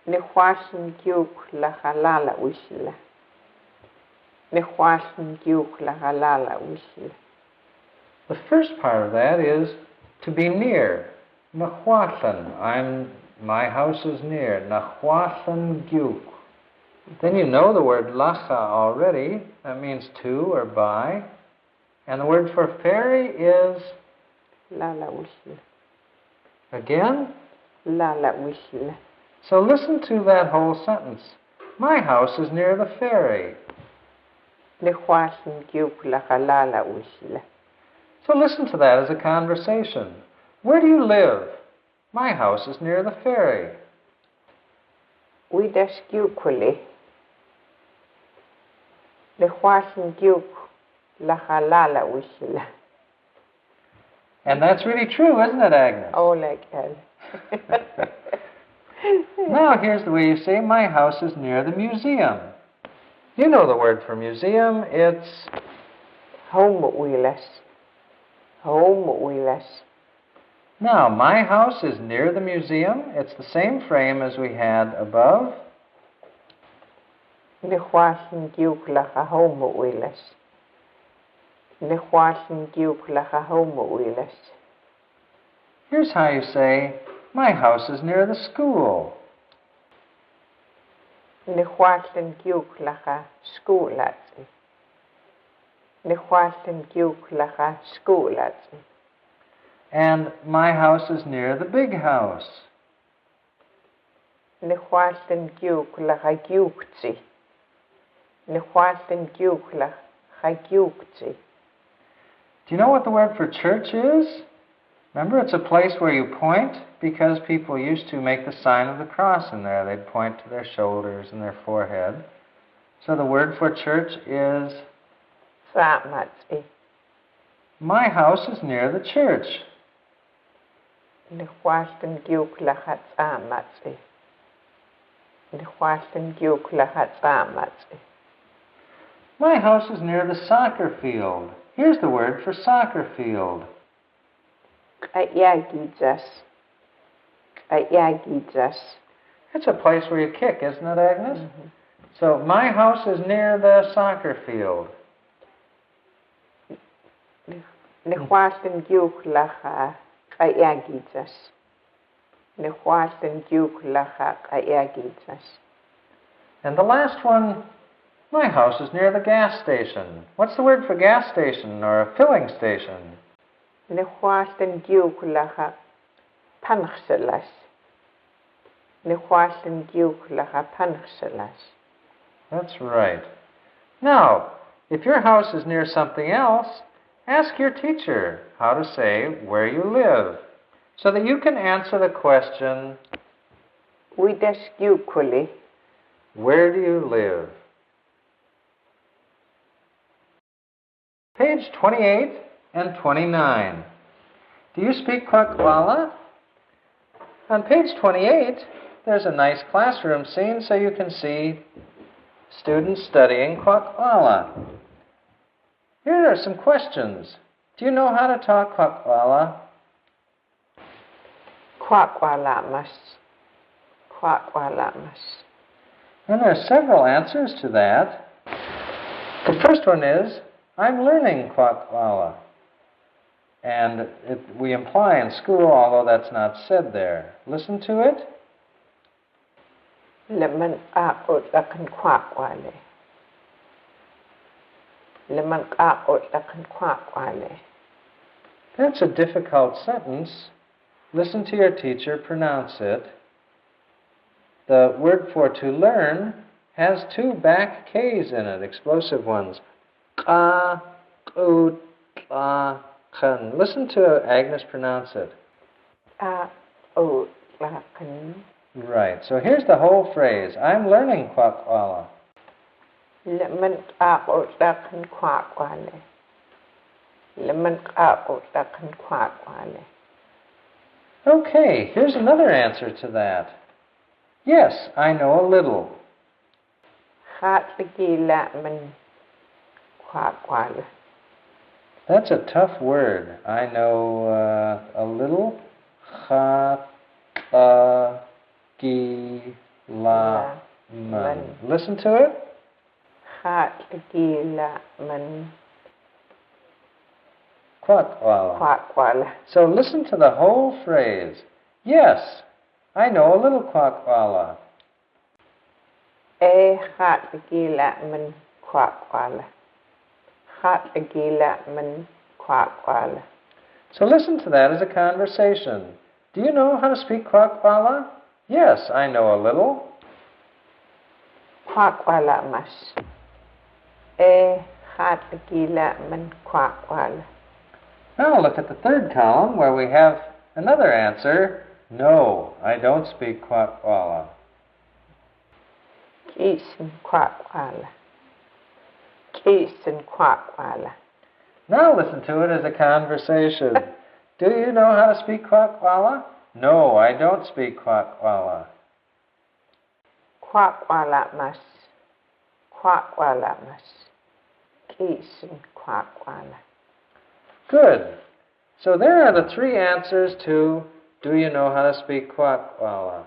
Nihwasin gyuk la halala wishla. Nihwasin gyuk la halala wishla. The first part of that is to be near. Nahwathan. My house is near. Nahwathan gyuk. Then you know the word lacha already. That means to or by. And the word for ferry is, Lala wishla. again? Lala wishla. So listen to that whole sentence. My house is near the ferry. Nihwasin gyuk la halala wishla. So listen to that as a conversation. Where do you live? My house is near the ferry. Widashkukuli. Nihwasin gyuk la halala wishla. And that's really true, isn't it, Agnes? Oh, like hell. Now here's the way you say, my house is near the museum. You know the word for museum, it's Home wilas. Home wilas. now, my house is near the museum. It's the same frame as we had above. Nihwasin gyuk la home wilas. Nihwasin gyuk la home wilas. Here's how you say, my house is near the school. Nihwasin gyuk la skulatsi. Nihwasin gyuk la skulatsi. And my house is near the big house. Nihwasin gyuk la gyuktsi. Nihwasin gyuk la gyuktsi. Do you know what the word for church is? Remember, it's a place where you point because people used to make the sign of the cross in there. They'd point to their shoulders and their forehead. So the word for church is, Samatsi. my house is near the church. Nihwasin gyuk la samatsi. Nihwasin gyuk la samatsi. My house is near the soccer field. Here's the word for soccer field. Ayagijas. Ayagijas. It's a place where you kick, isn't it, Agnes? Mm-hmm. So my house is near the soccer field. Nihwasin gyuk la ayagijas. Nihwasin gyuk la ayagijas. And the last one, my house is near the gas station. What's the word for gas station or a filling station? Nihwasin gyuk la panchselas. Nihwasin gyuk la panchselas. That's right. Now, if your house is near something else, ask your teacher how to say where you live so that you can answer the question, Widashkukuli. where do you live? Page 28 and 29. Do you speak kwakwaka'wakw? On page 28, there's a nice classroom scene so you can see students studying kwakwaka'wakw. Here are some questions. Do you know how to talk kwakwaka'wakw? Kwakwaka'wakw. Kwakwaka'wakw. And there are several answers to that. The first one is, I'm learning kwakwaka'wakw. And we imply in school, although that's not said there. Listen to it. Lemon kwakwaka'wakw. Kwakwaka'wakw. Lemon kwakwaka'wakw. That's a difficult sentence. Listen to your teacher pronounce it. The word for to learn has two back K's in it, explosive ones. Listen to Agnes pronounce it. Right. So here's the whole phrase. I'm learning kwakwaka'wakw. Lemon kwakwaka'wakw. Lemon kwakwaka'wakw. Okay, here's another answer to that. Yes, I know a little. That's a tough word. I know a little. Listen to it. Kwakwaka'wakw. So listen to the whole phrase. Yes, I know a little kwakwaka'wakw. So listen to that as a conversation. Do you know how to speak kwakwaka'wakw? Yes, I know a little. Now look at the third column where we have another answer. No, I don't speak kwakwaka'wakw. Now listen to it as a conversation. Do you know how to speak kwakwaka'wakw? No, I don't speak kwakwaka'wakw. Good. So there are the three answers to do you know how to speak kwakwaka'wakw.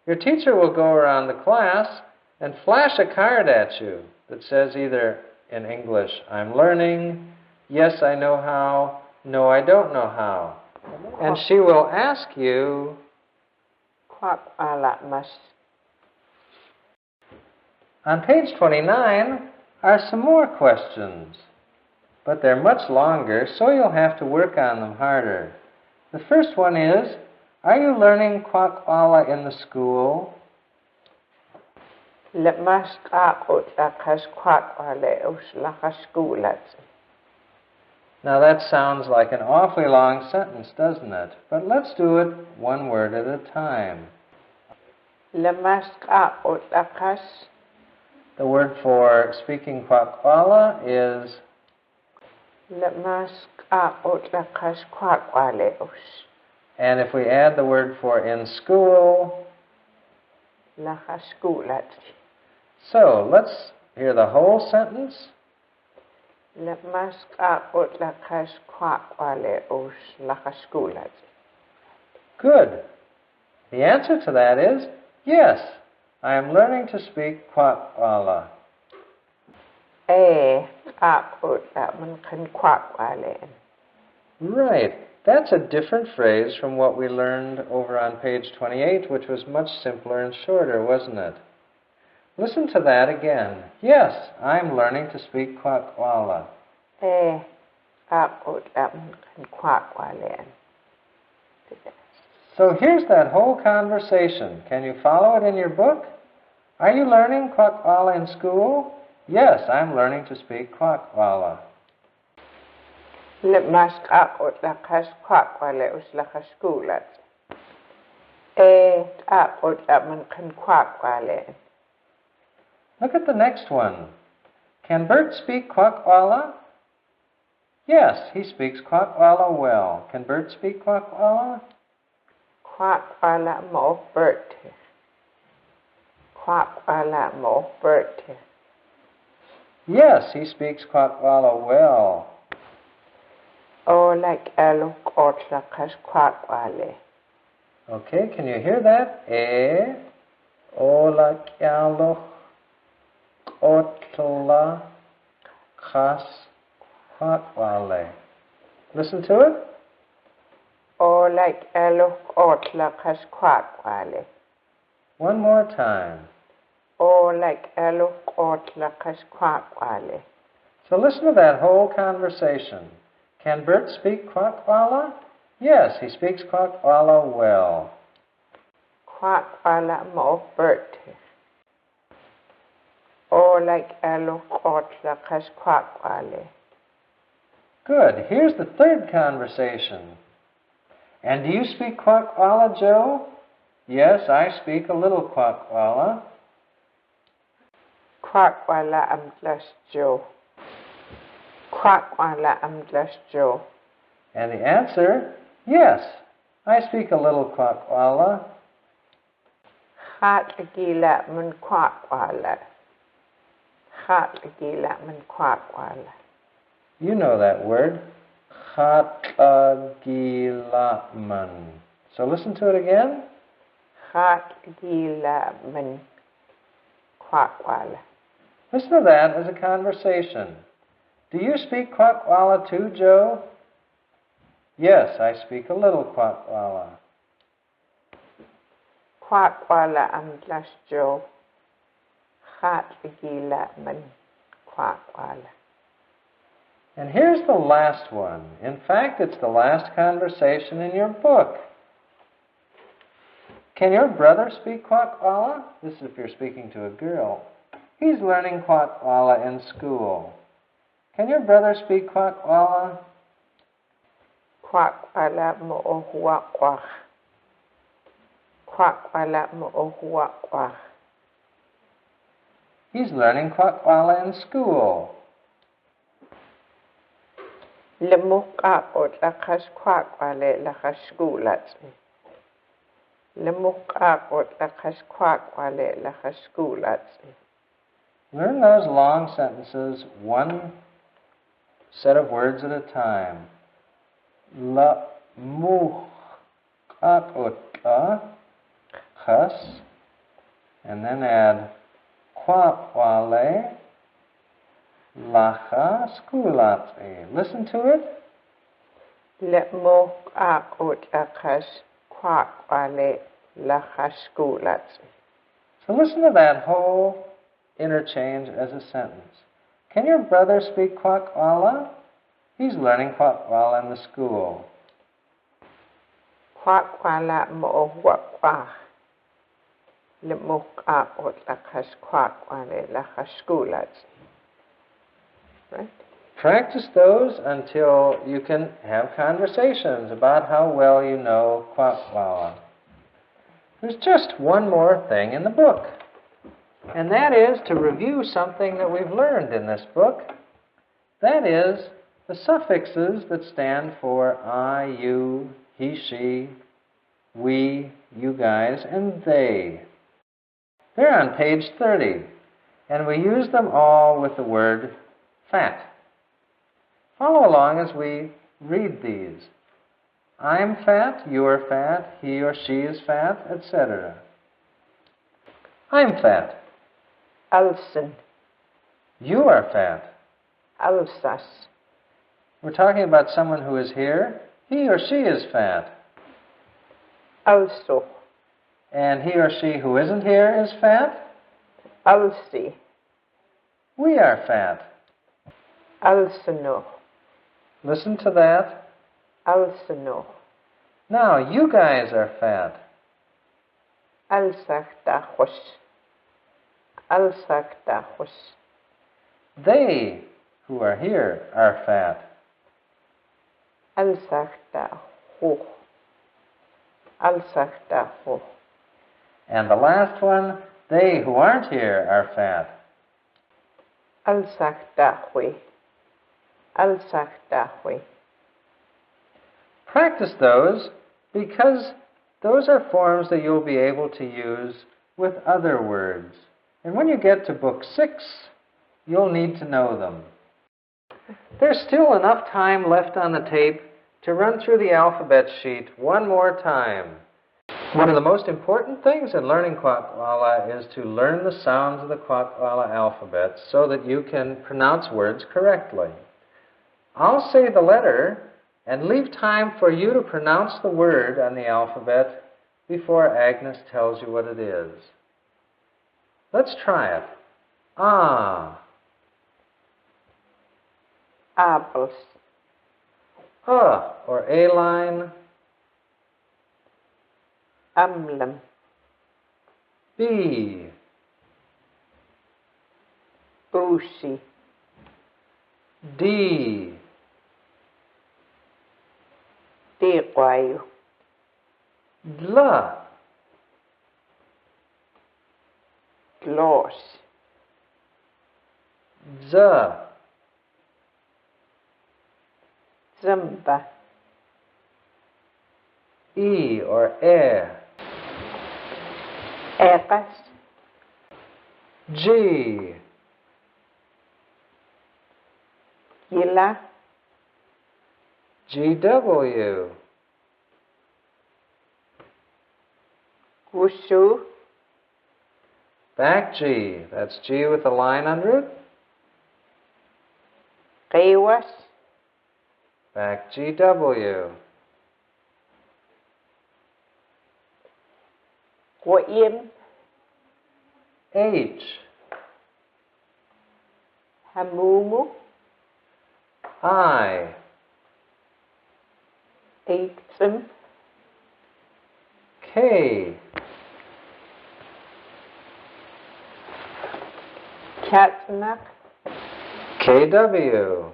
Your teacher will go around the class and flash a card at you that says either in English, I'm learning, yes, I know how, no, I don't know how. And she will ask you, on page 29 are some more questions, but they're much longer, so you'll have to work on them harder. The first one is, are you learning kwakwaka'wakw in the school? Now that sounds like an awfully long sentence, doesn't it? But let's do it one word at a time. The word for speaking kwakwaka'wakw is and if we add the word for in school, so let's hear the whole sentence. Good. The answer to that is yes, I am learning to speak kwakwaka'wakw. Right. That's a different phrase from what we learned over on page 28, which was much simpler and shorter, wasn't it? Listen to that again. Yes, I'm learning to speak kwakwaka'wakw. So here's that whole conversation. Can you follow it in your book? Are you learning kwakwaka'wakw in school? Yes, I'm learning to speak kwakwaka'wakw. Look at the next one. Can Bert speak kwakwaka'wakw? Yes, he speaks kwakwaka'wakw well. Can Bert speak kwakwaka'wakw? Kwakwaka'wakw Bert. Kwakwaka'wakw Bert. Yes, he speaks kwakwaka'wakw well. Kwakwaka'wakw. Okay, can you hear that? kwakwaka'wakw. Listen to it. Kwakwaka'wakw. One more time. Kwakwaka'wakw. So listen to that whole conversation. Can Bert speak kwakwaka'wakw? Yes, he speaks kwakwaka'wakw well. Kwakwaka'wakw Bert. Kwakwaka'wakw. Good. Here's the third conversation. And do you speak kwakwaka'wakw, Joe? Yes, I speak a little kwakwaka'wakw. Kwakwaka'wakw Joe. Kwakwaka'wakw Joe. And the answer, yes, I speak a little kwakwaka'wakw. You know that word. Chatlagilaman. So listen to it again. Listen to that as a conversation. Do you speak kwakwaka'wakw too, Joe? Yes, I speak a little kwakwaka'wakw. Kwakwaka'wakw Joe. And here's the last one. In fact, it's the last conversation in your book. Can your brother speak kwakwaka'wakw? This is if you're speaking to a girl. He's learning kwakwaka'wakw in school. Can your brother speak kwakwaka'wakw? Kwakwaka'wakw. He's learning kwakwaka'wakw in school. Learn those long sentences, one set of words at a time. Khas, and then add kwakwaka'wakw, lacha skulatzi. Listen to it. So listen to that whole interchange as a sentence. Can your brother speak kwakwaka'wakw? He's learning kwakwaka'wakw in the school. Right? Practice those until you can have conversations about how well you know kwakwaka'wakw. There's just one more thing in the book, and that is to review something that we've learned in this book. That is the suffixes that stand for I, you, he, she, we, you guys, and they. They're on page 30, and we use them all with the word fat. Follow along as we read these. I'm fat, you're fat, he or she is fat, etc. I'm fat. Alsen. You are fat. Alsas. We're talking about someone who is here. He or she is fat. Also. And he or she who isn't here is fat. Alsi. We are fat. Alsano. Listen to that. Alsano. Now, you guys are fat. Alsachtachos. Alsachtachos. They who are here are fat. Alsachtacho. Alsachtacho. And the last one, they who aren't here are fat. Alsachtachwe. alsaqtaqwi. Practice those because those are forms that you'll be able to use with other words. And when you get to Book 6, you'll need to know them. There's still enough time left on the tape to run through the alphabet sheet one more time. One of the most important things in learning kwakwaka'wakw is to learn the sounds of the kwakwaka'wakw alphabet so that you can pronounce words correctly. I'll say the letter and leave time for you to pronounce the word on the alphabet before Agnes tells you what it is. Let's try it. Ah. Apples. Or A-line. Amlam. B. Bushi. D. Tiqwayu. Dla. Gloss. Z. Zimba. E or E. Eqas. G. Gila. GW. Gushu. Back G. That's G with a line under it. Qiwas. Back GW. Qoyim. H. Hamumu. I. Eitzim. K. Katnak. KW.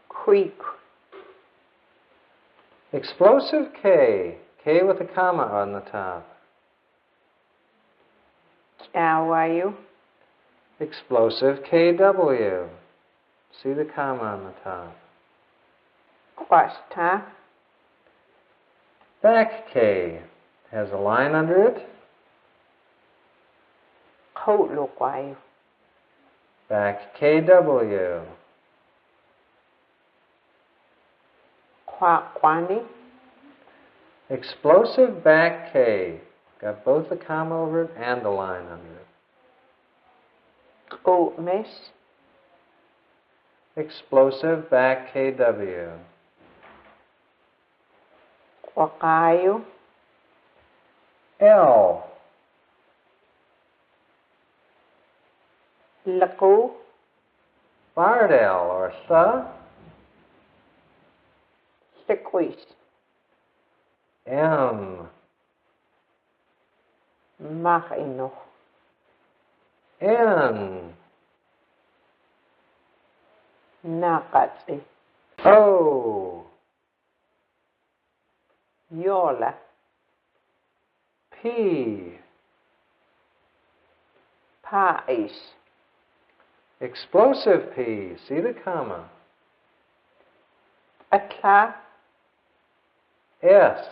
Creek. Explosive K. K with a comma on the top. Kawayu. Explosive KW. See the comma on the top. Kwasta. Back K. Has a line under it. Kotluqwayu. Back KW. Kwakwani. Explosive back K. Got both the comma over it and the line under it. Oatmesh. Explosive back KW. Kwakayu. L. Laku. Bardell or Th. Sequis. M. Machino. N. Nakatsi. O. Yola. P. Pais. Explosive P. See the comma. Atla. S.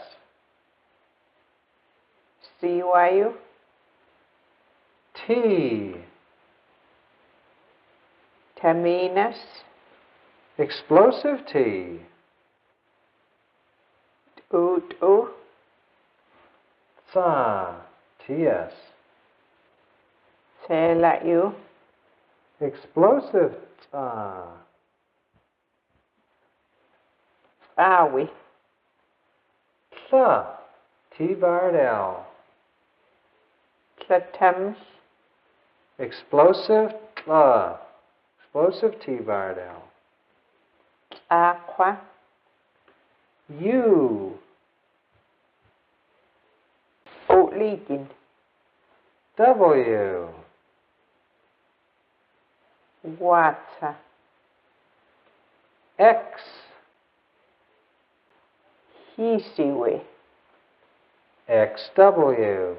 Siwayu. T. Taminas. Explosive T. Utu. Tha. TS. Selayu. Explosive Tha. Awi. Tha. T barred L. Tlatams. Explosive Tha. Explosive T barred L. Aqua. U. Oligin. W. Wata. X. Hisiwe. XW.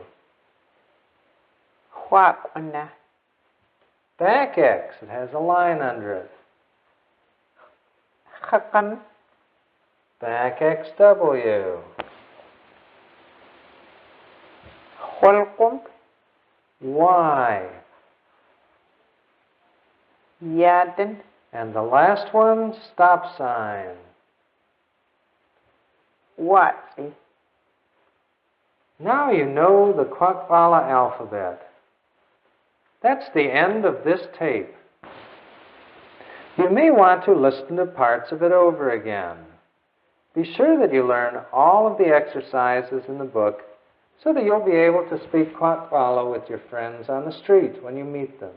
Kwakwana. Back X, it has a line under it. Hakan. Back XW. Holkom. Y. Yaden. And the last one, stop sign. Watsi. Now you know the kwakwaka'wakw alphabet. That's the end of this tape. You may want to listen to parts of it over again. Be sure that you learn all of the exercises in the book so that you'll be able to speak kwakwaka'wakw with your friends on the street when you meet them.